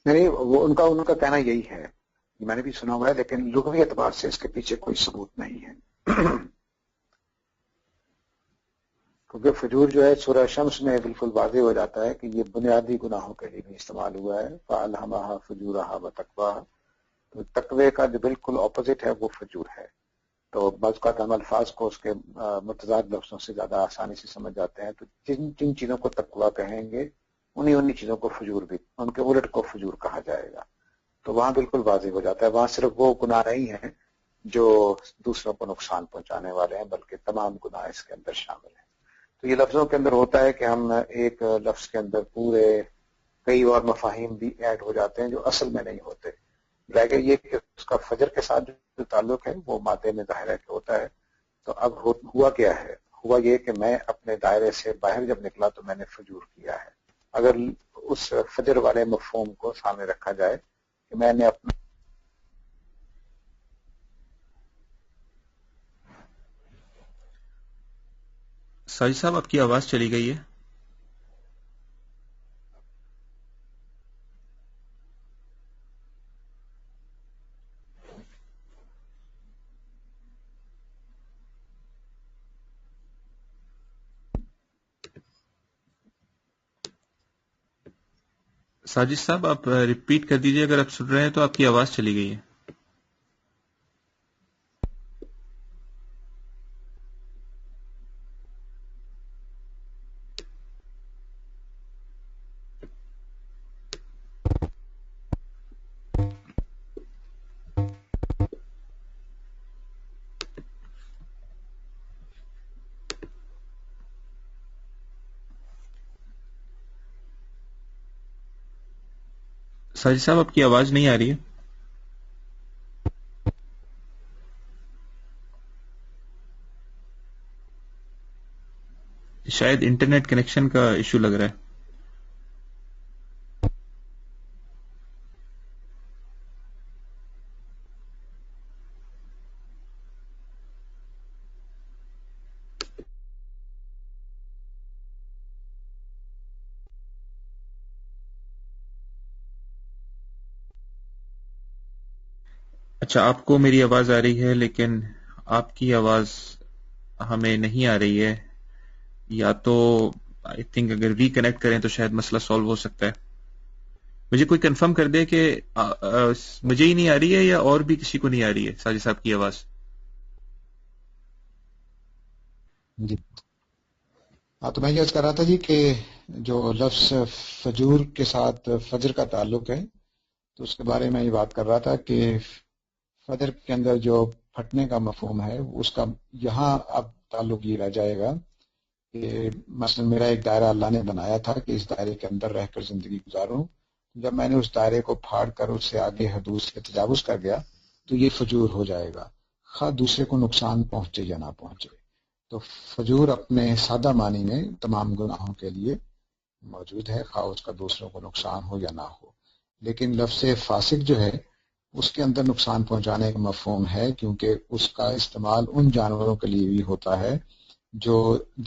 نہیں، وہ ان کا کہنا یہی ہے، میں نے بھی سنا ہوا ہے، لیکن لغوی اعتبار سے اس کے پیچھے کوئی ثبوت نہیں ہے، کیونکہ فجور جو ہے سورہ شمس میں بالکل واضح ہو جاتا ہے کہ یہ بنیادی گناہوں کے لیے بھی استعمال ہوا ہے، فَأَلْهَمَهَا فُجُورَهَا وَتَقْوَاهَا، تو تقوی کا جو بالکل اپوزٹ ہے وہ فجور ہے۔ تو بعض اوقات ہم الفاظ کو اس کے متضاد لفظوں سے زیادہ آسانی سے سمجھ جاتے ہیں، تو جن چیزوں کو تقوی کہیں گے انہی چیزوں کو فجور بھی، ان کے الٹ کو فجور کہا جائے گا، تو وہاں بالکل واضح ہو جاتا ہے، وہاں صرف وہ گناہ نہیں ہیں جو دوسروں کو نقصان پہنچانے والے ہیں، بلکہ تمام گناہ اس کے اندر شامل ہیں۔ تو یہ لفظوں کے اندر ہوتا ہے کہ ہم ایک لفظ کے اندر پورے کئی اور مفاہیم بھی ایڈ ہو جاتے ہیں جو اصل میں نہیں ہوتے، رہ گئے یہ کہ اس کا فجر کے ساتھ جو تعلق ہے وہ مادے میں ظاہر ہے کہ ہوتا ہے۔ تو اب ہوا کیا ہے؟ ہوا یہ کہ میں اپنے دائرے سے باہر جب نکلا تو میں نے فجور کیا ہے۔ اگر اس فجر والے مفہوم کو سامنے رکھا جائے کہ میں نے اپنا ساجد صاحب آپ کی آواز چلی گئی ہے۔ ساجد صاحب آپ ریپیٹ کر دیجئے، اگر آپ سن رہے ہیں تو آپ کی آواز چلی گئی ہے۔ ساجد صاحب آپ کی آواز نہیں آ رہی ہے۔ شاید انٹرنیٹ کنیکشن کا ایشو لگ رہا ہے۔ اچھا، آپ کو میری آواز آ رہی ہے لیکن آپ کی آواز ہمیں نہیں آ رہی ہے، یا تو آئی تھنک اگر ریکنیکٹ کریں تو شاید مسئلہ سالو ہو سکتا ہے۔ مجھے کوئی کنفرم کر دے کہ مجھے ہی نہیں آ رہی ہے یا اور بھی کسی کو نہیں آ رہی ہے ساجد صاحب کی آواز؟ جی ہاں، تو میں یہ کر رہا تھا جی کہ جو لفظ فجور کے ساتھ فجر کا تعلق ہے تو اس کے بارے میں یہ بات کر رہا تھا کہ فجر کے اندر جو پھٹنے کا مفہوم ہے اس کا یہاں اب تعلق یہ رہ جائے گا کہ مثلا میرا ایک دائرہ اللہ نے بنایا تھا کہ اس دائرے کے اندر رہ کر زندگی گزاروں، جب میں نے اس دائرے کو پھاڑ کر اس سے آگے حدود سے تجاوز کر گیا تو یہ فجور ہو جائے گا، خواہ دوسرے کو نقصان پہنچے یا نہ پہنچے۔ تو فجور اپنے سادہ معنی میں تمام گناہوں کے لیے موجود ہے، خواہ اس کا دوسروں کو نقصان ہو یا نہ ہو۔ لیکن لفظ فاسق جو ہے اس کے اندر نقصان پہنچانے کا مفہوم ہے، کیونکہ اس کا استعمال ان جانوروں کے لیے بھی ہوتا ہے جو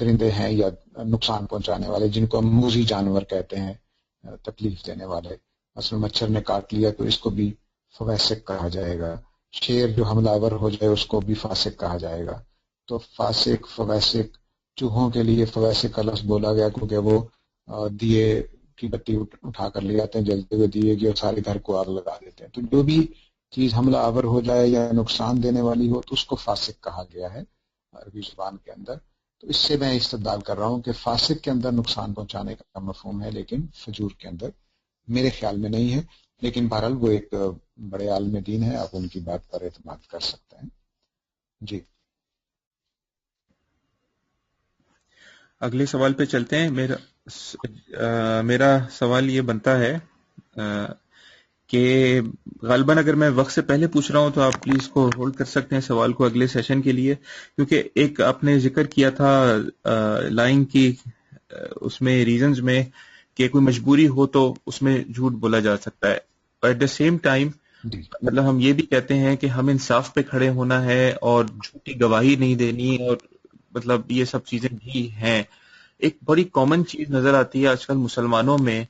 درندے ہیں یا نقصان پہنچانے والے، جن کو ہم موذی جانور کہتے ہیں، تکلیف دینے والے۔ مثلا مچھر نے کاٹ لیا تو اس کو بھی فواسق کہا جائے گا، شیر جو حملہ آور ہو جائے اس کو بھی فاسق کہا جائے گا۔ تو فاسق، فواسق، چوہوں کے لیے فواسق کا لفظ بولا گیا کیونکہ وہ دیے کی بتی اٹھا کر لے جاتے ہیں، جلتے ہوئے دیے کی اور سارے گھر کو آگ لگا دیتے ہیں۔ تو جو بھی چیز حملہ آور ہو جائے یا نقصان دینے والی ہو تو اس کو فاسق کہا گیا ہے عربی زبان کے اندر۔ تو اس سے میں استدلال کر رہا ہوں کہ فاسق کے اندر نقصان پہنچانے کا مفہوم ہے لیکن فجور کے اندر میرے خیال میں نہیں ہے، لیکن بہرحال وہ ایک بڑے عالم دین ہے، آپ ان کی بات پر اعتماد کر سکتے ہیں. جی اگلے سوال پہ چلتے ہیں. میرا سوال یہ بنتا ہے کہ غالباً اگر میں وقت سے پہلے پوچھ رہا ہوں تو آپ پلیز کو ہولڈ کر سکتے ہیں سوال کو اگلے سیشن کے لیے، کیونکہ ایک آپ نے ذکر کیا تھا لائنگ کی اس میں ریزنز میں کہ کوئی مجبوری ہو تو اس میں جھوٹ بولا جا سکتا ہے. ایٹ دا سیم ٹائم مطلب ہم یہ بھی کہتے ہیں کہ ہم انصاف پہ کھڑے ہونا ہے اور جھوٹی گواہی نہیں دینی، اور مطلب یہ سب چیزیں بھی ہیں. ایک بڑی کامن چیز نظر آتی ہے آج کل مسلمانوں میں،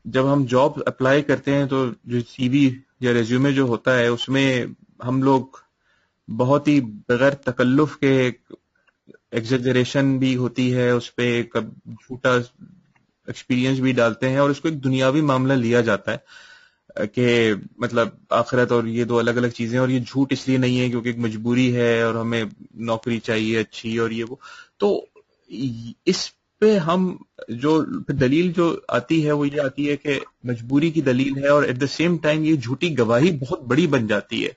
جب ہم جاب اپلائی کرتے ہیں تو جو سی وی یا ریزیومے جو ہوتا ہے اس میں ہم لوگ بہت ہی بغیر تکلف کے ایگزیجریشن بھی ہوتی ہے اس پہ، جھوٹا ایکسپیرینس بھی ڈالتے ہیں، اور اس کو ایک دنیاوی معاملہ لیا جاتا ہے کہ مطلب آخرت اور یہ دو الگ الگ چیزیں، اور یہ جھوٹ اس لیے نہیں ہے کیونکہ ایک مجبوری ہے اور ہمیں نوکری چاہیے اچھی اور یہ وہ. تو اس پہ ہم جو دلیل جو آتی ہے وہ یہ آتی ہے کہ مجبوری کی دلیل ہے، اور ایٹ دا سیم ٹائم یہ جھوٹی گواہی بہت بڑی بن جاتی ہے.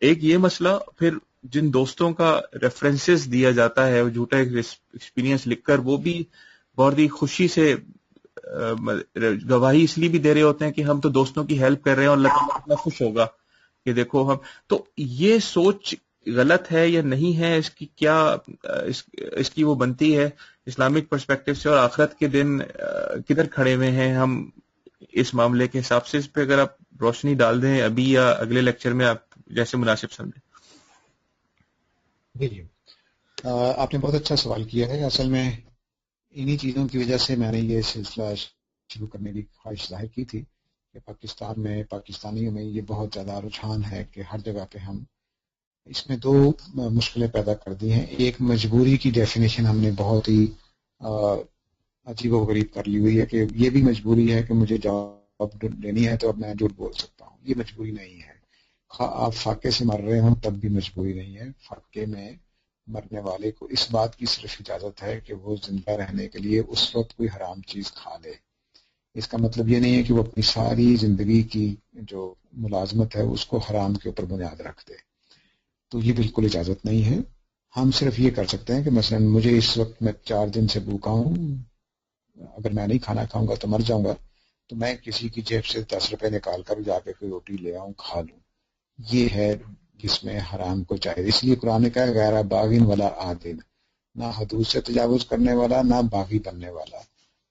ایک یہ مسئلہ، پھر جن دوستوں کا ریفرنسز دیا جاتا ہے وہ جھوٹا ایکسپیرینس لکھ کر وہ بھی بہت ہی خوشی سے گواہی اس لیے بھی دے رہے ہوتے ہیں کہ ہم تو دوستوں کی ہیلپ کر رہے ہیں اور اللہ تعالیٰ اتنا خوش ہوگا کہ دیکھو ہم. تو یہ سوچ غلط ہے یا نہیں ہے؟ اس کی کیا اس کی وہ بنتی ہے اسلامک پرسپیکٹو سے، اور آخرت کے دن کدھر کھڑے ہوئے ہیں ہم اس معاملے کے حساب سے؟ اس پہ اگر آپ روشنی ڈال دیں ابھی یا اگلے لیکچر میں، آپ جیسے مناسب سمجھیں. جی آپ نے بہت اچھا سوال کیا ہے. اصل میں انہی چیزوں کی وجہ سے میں نے یہ سلسلہ شروع کرنے کی خواہش ظاہر کی تھی کہ پاکستان میں پاکستانیوں میں یہ بہت زیادہ رجحان ہے کہ ہر جگہ پہ ہم اس میں دو مشکلیں پیدا کر دی ہیں. ایک مجبوری کی ڈیفینیشن ہم نے بہت ہی عجیب و غریب کر لی ہوئی ہے کہ یہ بھی مجبوری ہے کہ مجھے جاب لینی ہے تو اب میں جھوٹ بول سکتا ہوں. یہ مجبوری نہیں ہے. آپ فاقے سے مر رہے ہوں تب بھی مجبوری نہیں ہے. فاقے میں مرنے والے کو اس بات کی صرف اجازت ہے کہ وہ زندہ رہنے کے لیے اس وقت کوئی حرام چیز کھا لے. اس کا مطلب یہ نہیں ہے کہ وہ اپنی ساری زندگی کی جو ملازمت ہے اس کو حرام کے اوپر بنیاد رکھ دے. تو یہ بالکل اجازت نہیں ہے. ہم صرف یہ کر سکتے ہیں کہ مثلا مجھے اس وقت میں 4 دن سے بھوکا ہوں، اگر میں نہیں کھانا کھاؤں گا تو مر جاؤں گا، تو میں کسی کی جیب سے 10 روپے نکال کر جا کے کوئی روٹی لے آؤں کھا لوں. یہ ہے جس میں حرام کو چاہے. اس لیے قرآن نے کہا غیر باغین ولا عادن، نہ حدود سے تجاوز کرنے والا نہ باغی بننے والا.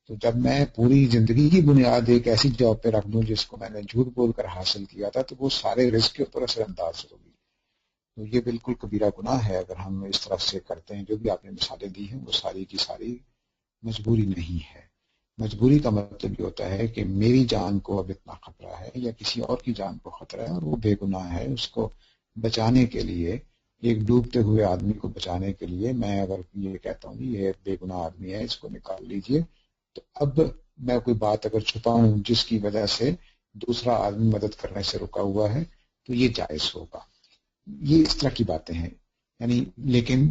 تو جب میں پوری زندگی کی بنیاد ایک ایسی جاب پہ رکھ دوں جس کو میں نے جھوٹ بول کر حاصل کیا تھا، تو وہ سارے رزق کے اوپر اثر انداز ہوگی. تو یہ بالکل کبیرہ گناہ ہے اگر ہم اس طرف سے کرتے ہیں. جو بھی آپ نے مثالیں دی ہیں وہ ساری کی ساری مجبوری نہیں ہے. مجبوری کا مطلب یہ ہوتا ہے کہ میری جان کو اب اتنا خطرہ ہے یا کسی اور کی جان کو خطرہ ہے اور وہ بے گناہ ہے، اس کو بچانے کے لیے، ایک ڈوبتے ہوئے آدمی کو بچانے کے لیے میں اگر یہ کہتا ہوں یہ بے گناہ آدمی ہے اس کو نکال لیجئے، تو اب میں کوئی بات اگر چھپاؤں جس کی وجہ سے دوسرا آدمی مدد کرنے سے رکا ہوا ہے تو یہ جائز ہوگا. یہ اس طرح کی باتیں ہیں. یعنی لیکن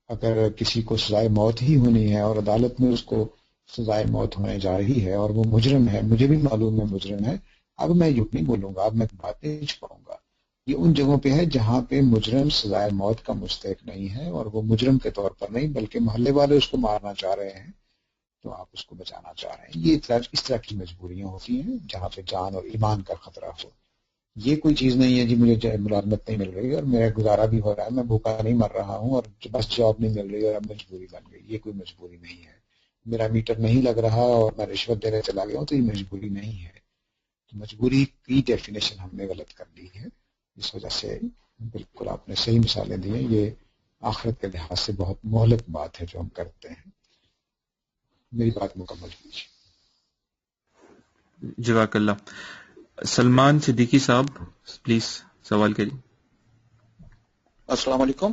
اگر کسی کو سزائے موت ہی ہونی ہے اور عدالت میں اس کو سزائے موت ہونے جا رہی ہے اور وہ مجرم ہے، مجھے بھی معلوم ہے مجرم ہے، اب میں جھوٹ نہیں بولوں گا، اب میں بات نہیں چھپاؤں گا. یہ ان جگہوں پہ ہے جہاں پہ مجرم سزائے موت کا مستحق نہیں ہے، اور وہ مجرم کے طور پر نہیں بلکہ محلے والے اس کو مارنا چاہ رہے ہیں تو آپ اس کو بچانا چاہ رہے ہیں. یہ اس طرح کی مجبوریاں ہوتی ہیں جہاں پہ جان اور ایمان کا خطرہ ہو. یہ کوئی چیز نہیں ہے جی مجھے ملازمت نہیں مل رہی اور میرا گزارا بھی ہو رہا ہے، میں بھوکا نہیں مر رہا ہوں اور بس جاب نہیں مل رہی اور اب مجبوری بن گئی. یہ کوئی مجبوری نہیں ہے. میرا میٹر نہیں لگ رہا اور میں رشوت دینے چلا گیا ہوں تو یہ مجبوری نہیں ہے. مجبوری کی ڈیفینیشن ہم نے غلط کر دی ہے. اس وجہ سے بالکل آپ نے صحیح مثالیں دی ہیں. یہ آخرت کے لحاظ سے بہت مہلک بات ہے جو ہم کرتے ہیں. میری بات مکمل کیجیے. جزاک اللہ. سلمان صدیقی صاحب پلیز سوال کریے. السلام علیکم.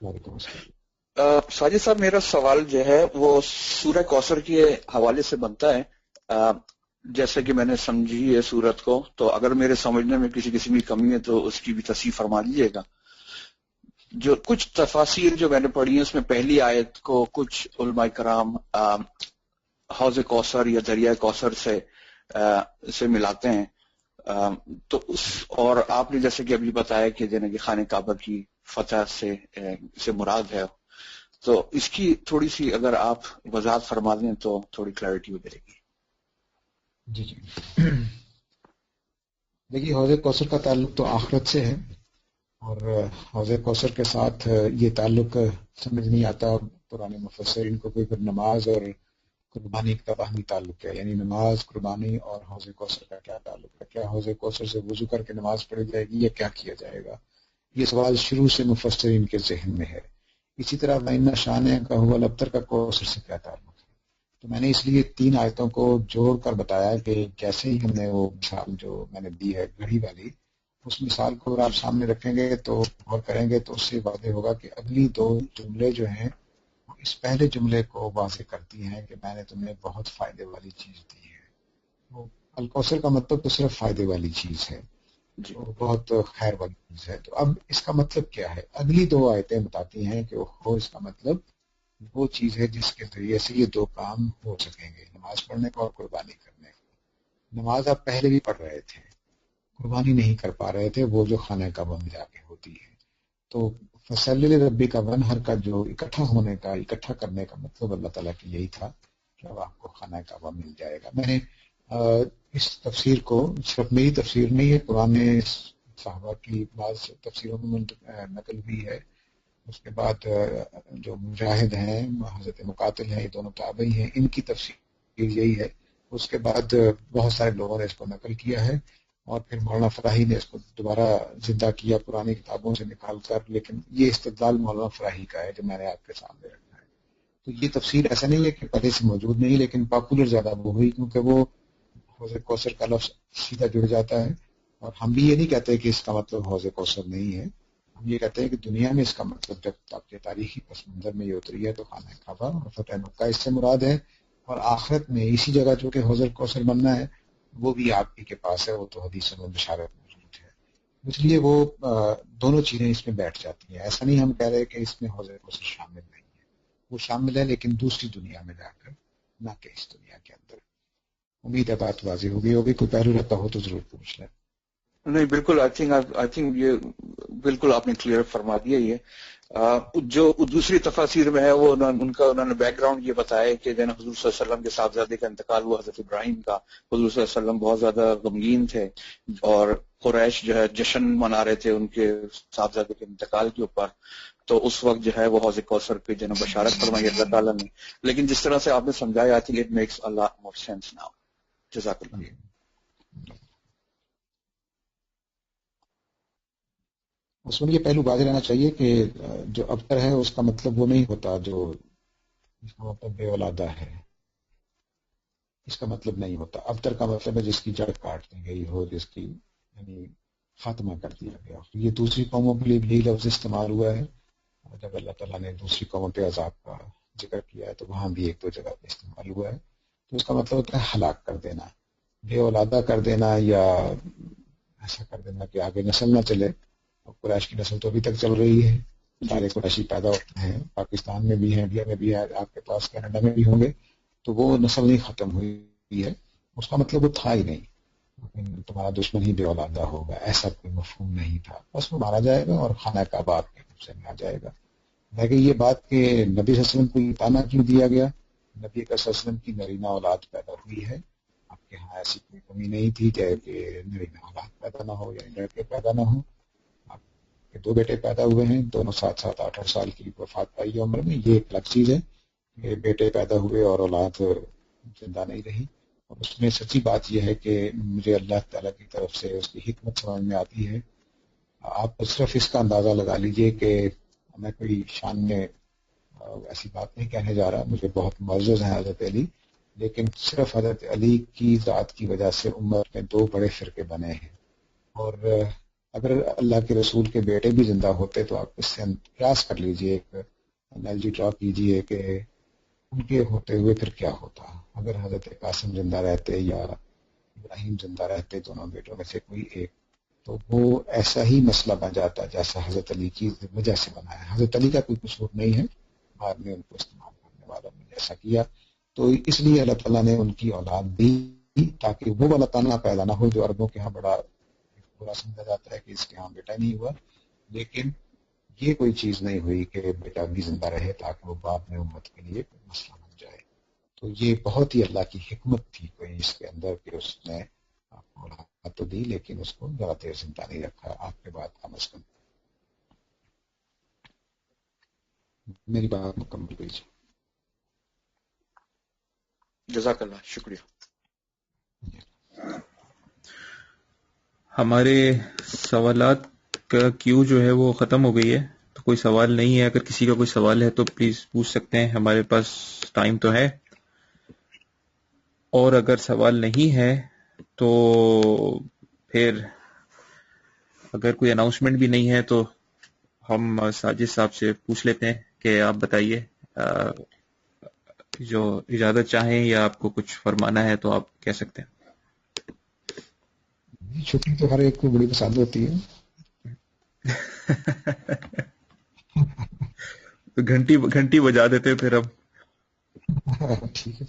وعلیکم السلام. ساجد صاحب میرا سوال جو ہے وہ سورہ کوثر کے حوالے سے بنتا ہے. جیسے کہ میں نے سمجھی ہے سورت کو، تو اگر میرے سمجھنے میں کسی قسم کی کمی ہے تو اس کی بھی تصحیح فرما دیجیے گا. جو کچھ تفاسیر جو میں نے پڑھی ہیں اس میں پہلی آیت کو کچھ علماء کرام حوض کوثر یا دریائے کوثر سے ملاتے ہیں. تو اس اور آپ نے جیسے کہ ابھی بتایا کہ کہ خانہ کعبہ کی فتح سے مراد ہے، تو اس کی تھوڑی سی اگر آپ وضاحت فرما دیں تو تھوڑی کلیئرٹی ہو جائے گی. جی دیکھیے، حوض کوثر کا تعلق تو آخرت سے ہے، اور حوض کوثر کے ساتھ یہ تعلق سمجھ نہیں آتا پرانے مفسرین کو کوئی پھر نماز اور قربانی کا باہمی تعلق ہے. یعنی نماز، قربانی اور حوض کوثر کا کیا تعلق ہے؟ کیا حوض کوثر سے وضو کر کے نماز پڑھی جائے گی یا کیا کیا جائے گا؟ یہ سوال شروع سے مفسرین کے ذہن میں ہے. اسی طرح وَإِنَّ شَانِئَكَ هُوَ الْأَبْتَرَ کا کوثر سے کیا تعلق ہے؟ تو میں نے اس لیے 3 آیتوں کو جوڑ کر بتایا کہ جیسے ہی ہم نے وہ مثال جو میں نے دی ہے گھڑی والی، اس مثال کو اگر آپ سامنے رکھیں گے تو غور کریں گے تو اس سے واضح ہوگا کہ اگلی 2 جملے جو ہیں اس پہلے جملے کو واضح کرتی ہیں کہ میں نے تمہیں بہت فائدے والی چیز دی ہے. وہ الکوثر کا مطلب تو صرف فائدے والی چیز ہے، بہت خیر والی چیز ہے. تو اب اس کا مطلب کیا ہے؟ اگلی 2 آیتیں بتاتی ہیں کہ اس کا مطلب وہ چیز ہے جس کے ذریعے سے یہ 2 کام ہو سکیں گے، نماز پڑھنے کا اور قربانی کرنے کا. نماز آپ پہلے بھی پڑھ رہے تھے، قربانی نہیں کر پا رہے تھے، وہ جو خانہ کعبہ میں جا کے ہوتی ہے. تو فصلی لربک وانحر کا جو اکٹھا کرنے کا مطلب اللہ تعالیٰ کی یہی تھا کہ اب آپ کو خانہ کعبہ مل جائے گا. میں نے اس تفسیر کو، صرف میری تفسیر نہیں ہے، قرآن صحابہ کی بعض تفسیروں میں نقل ہوئی ہے. اس کے بعد جو مجاہد ہیں، حضرت مقاتل ہیں، یہ دونوں تابعی ہیں، ان کی تفسیر یہی ہے. اس کے بعد بہت سارے لوگوں نے اس کو نقل کیا ہے، اور پھر مولانا فراہی نے اس کو دوبارہ زندہ کیا پرانی کتابوں سے نکال کر. لیکن یہ استدلال مولانا فراہی کا ہے جو میں نے آپ کے سامنے رکھا ہے. تو یہ تفسیر ایسا نہیں ہے کہ پہلے سے موجود نہیں، لیکن پاپولر زیادہ وہ ہوئی کیونکہ وہ حوض کوثر کا لفظ سیدھا جڑ جاتا ہے. اور ہم بھی یہ نہیں کہتے کہ اس کا مطلب حوض کوثر نہیں ہے، ہم یہ کہتے ہیں کہ دنیا میں اس کا مطلب جب آپ کے تاریخی پس منظر میں یہ اتری ہے تو خانہ کعبہ اور فتح مکہ اس سے مراد ہے. اور آخرت میں اسی جگہ جو کہ حوض کوثر بننا ہے وہ بھی آپ ہی کے پاس ہے، وہ تو حدیث میں بشارت موجود ہے. اس لیے وہ دونوں چیزیں اس میں بیٹھ جاتی ہیں. ایسا نہیں ہم کہہ رہے کہ اس میں حوض کوثر شامل نہیں ہے، وہ شامل ہے لیکن دوسری دنیا میں جا کر، نہ کہ اس دنیا کے اندر. امید ہے بات واضح ہوگی. کوئی پہلو رہتا ہو تو ضرور پوچھ لیں. نہیں بالکل، آئی تھنک یہ بالکل آپ نے کلیئر فرما دیا. یہ جو دوسری تفاسیر میں ہے وہ انہوں نے بیک گراؤنڈ یہ بتایا کہ حضور صلی اللہ علیہ وسلم کے صاحبزادے کا انتقال ہوا، حضرت ابراہیم کا. حضور صلی اللہ علیہ وسلم بہت زیادہ غمگین تھے اور قریش جو ہے جشن منا رہے تھے ان کے صاحبزادے کے انتقال کے اوپر. تو اس وقت جو ہے وہ حوض کوثر پہ بشارت فرمائی اللہ تعالیٰ نے. لیکن جس طرح سے آپ نے سمجھایا، I think it makes a lot more sense now. جزاک اللہ. اس میں یہ پہلو واضح رہنا چاہیے کہ جو ابتر ہے اس کا مطلب وہ نہیں ہوتا جو اس کا مطلب بے اولادہ ہے، اس کا مطلب نہیں ہوتا. ابتر کا مطلب ہے جس کی جڑ کاٹ دی گئی ہو، جس کی یعنی خاتمہ کر دیا گیا. یہ دوسری قوموں کے لیے بھی لفظ استعمال ہوا ہے. جب اللہ تعالیٰ نے دوسری قوموں پہ عذاب کا ذکر کیا ہے تو وہاں بھی 1-2 جگہ پہ استعمال ہوا ہے. تو اس کا مطلب ہوتا ہے ہلاک کر دینا، بے اولادہ کر دینا، یا ایسا کر دینا کہ آگے نسل نہ چلے. قریش کی نسل تو ابھی تک چل رہی ہے، سارے قریشی پیدا ہوتے ہیں، پاکستان میں بھی ہیں، انڈیا میں بھی ہے، آپ کے پاس کینیڈا میں بھی ہوں گے. تو وہ نسل نہیں ختم ہوئی ہے. اس کا مطلب وہ تھا ہی نہیں تمہارا دشمن ہی بے اولادہ ہوگا، ایسا کوئی مفہوم نہیں تھا. بس وہ مارا جائے گا اور خانہ کعبہ آپ کے نفس میں آ جائے گا. لیکن یہ بات کہ نبی صلی اللہ علیہ وسلم کو یہ تانا کیوں دیا گیا؟ نبی صلی اللہ علیہ وسلم کی نرینہ اولاد پیدا ہوئی ہے. آپ کے ہاں ایسی کوئی کمی نہیں تھی کہ نرینہ اولاد پیدا نہ ہو یا لڑکے پیدا نہ ہو. آپ کے 2 بیٹے پیدا ہوئے ہیں، دونوں 7-7 8 سال کی وفات پائی عمر میں. یہ ایک الگ چیز ہے کہ بیٹے پیدا ہوئے اور اولاد زندہ نہیں رہی. اور اس میں سچی بات یہ ہے کہ مجھے اللہ تعالیٰ کی طرف سے اس کی حکمت سمجھ میں آتی ہے. آپ صرف اس کا اندازہ لگا لیجئے کہ میں کوئی شان میں ایسی بات نہیں کہنے جا رہا، مجھے بہت معزز ہیں حضرت علی، لیکن صرف حضرت علی کی ذات کی وجہ سے امت میں 2 بڑے فرقے بنے ہیں. اور اگر اللہ کے رسول کے بیٹے بھی زندہ ہوتے تو آپ اس سے قیاس کر لیجئے، ایک انالوجی ڈرا کیجئے کہ ان کے ہوتے ہوئے پھر کیا ہوتا اگر حضرت قاسم زندہ رہتے یا ابراہیم زندہ رہتے، دونوں بیٹوں میں سے کوئی ایک. تو وہ ایسا ہی مسئلہ بن جاتا جیسا حضرت علی کی وجہ سے بنا ہے. حضرت علی کا کوئی قصور نہیں ہے، بعد میں ان کو استعمال کرنے والوں نے ایسا کیا. تو اس لیے اللہ تعالیٰ نے ان کی اولاد دی تاکہ وہ والا تانا پیدا نہ ہو جو عربوں کے ہاں بڑا برا سمجھا جاتا ہے کہ اس کے ہاں بیٹا نہیں ہوا. لیکن یہ کوئی چیز نہیں ہوئی کہ بیٹا بھی زندہ رہے تاکہ وہ بعد میں امت کے لیے کوئی مسئلہ بن جائے. تو یہ بہت ہی اللہ کی حکمت تھی کوئی اس کے اندر کہ اس نے آپ کو اولاد تو دی لیکن اس کو زیادہ دیر زندہ نہیں رکھا آپ کے بعد کم از کم. میری بات مکمل کیجیے. جزاک اللہ، شکریہ. ہمارے سوالات کا کیو جو ہے وہ ختم ہو گئی ہے، تو کوئی سوال نہیں ہے. اگر کسی کا کوئی سوال ہے تو پلیز پوچھ سکتے ہیں، ہمارے پاس ٹائم تو ہے. اور اگر سوال نہیں ہے تو پھر اگر کوئی اناؤنسمنٹ بھی نہیں ہے تو ہم ساجد صاحب سے پوچھ لیتے ہیں کہ آپ بتائیے جو اجازت چاہیں یا آپ کو کچھ فرمانا ہے تو آپ کہہ سکتے ہیں. چھٹی تو ہر ایک کو بڑی پسند ہوتی ہے. تو گھنٹی بجا دیتے پھر ہم. ٹھیک ہے،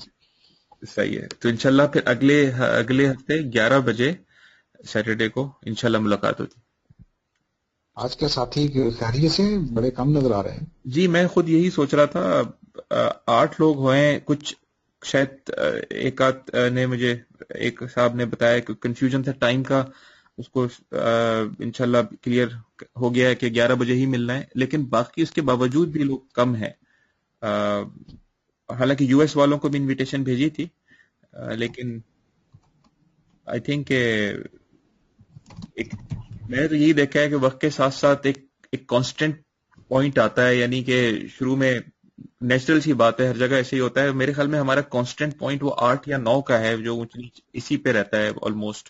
صحیح ہے. تو انشاءاللہ پھر اگلے ہفتے 11 بجے سیٹرڈے کو انشاءاللہ ملاقات ہوتی. آج کے ساتھی خیریت سے بڑے کم نظر آ رہے ہیں. جی میں خود یہی سوچ رہا تھا. 8 لوگ ہوئے، کچھ شاید ایک آدھ نے مجھے ایک صاحب نے بتایا کہ کنفیوژن تھا ٹائم کا، اس کو انشاءاللہ کلیئر ہو گیا ہے کہ 11 بجے ہی ملنا ہے. لیکن باقی اس کے باوجود بھی لوگ کم ہیں. حالانکہ یو ایس والوں کو بھی انویٹیشن بھیجی تھی، لیکن آئی تھنک میں نے تو یہی دیکھا ہے کہ وقت کے ساتھ ساتھ ایک کانسٹنٹ پوائنٹ آتا ہے، یعنی کہ شروع میں نیچرل سی بات ہے، ہر جگہ ایسے ہی ہوتا ہے. میرے خیال میں ہمارا کانسٹنٹ پوائنٹ وہ 8 یا 9 کا ہے جو اونچ نیچ اسی پہ رہتا ہے آلموسٹ.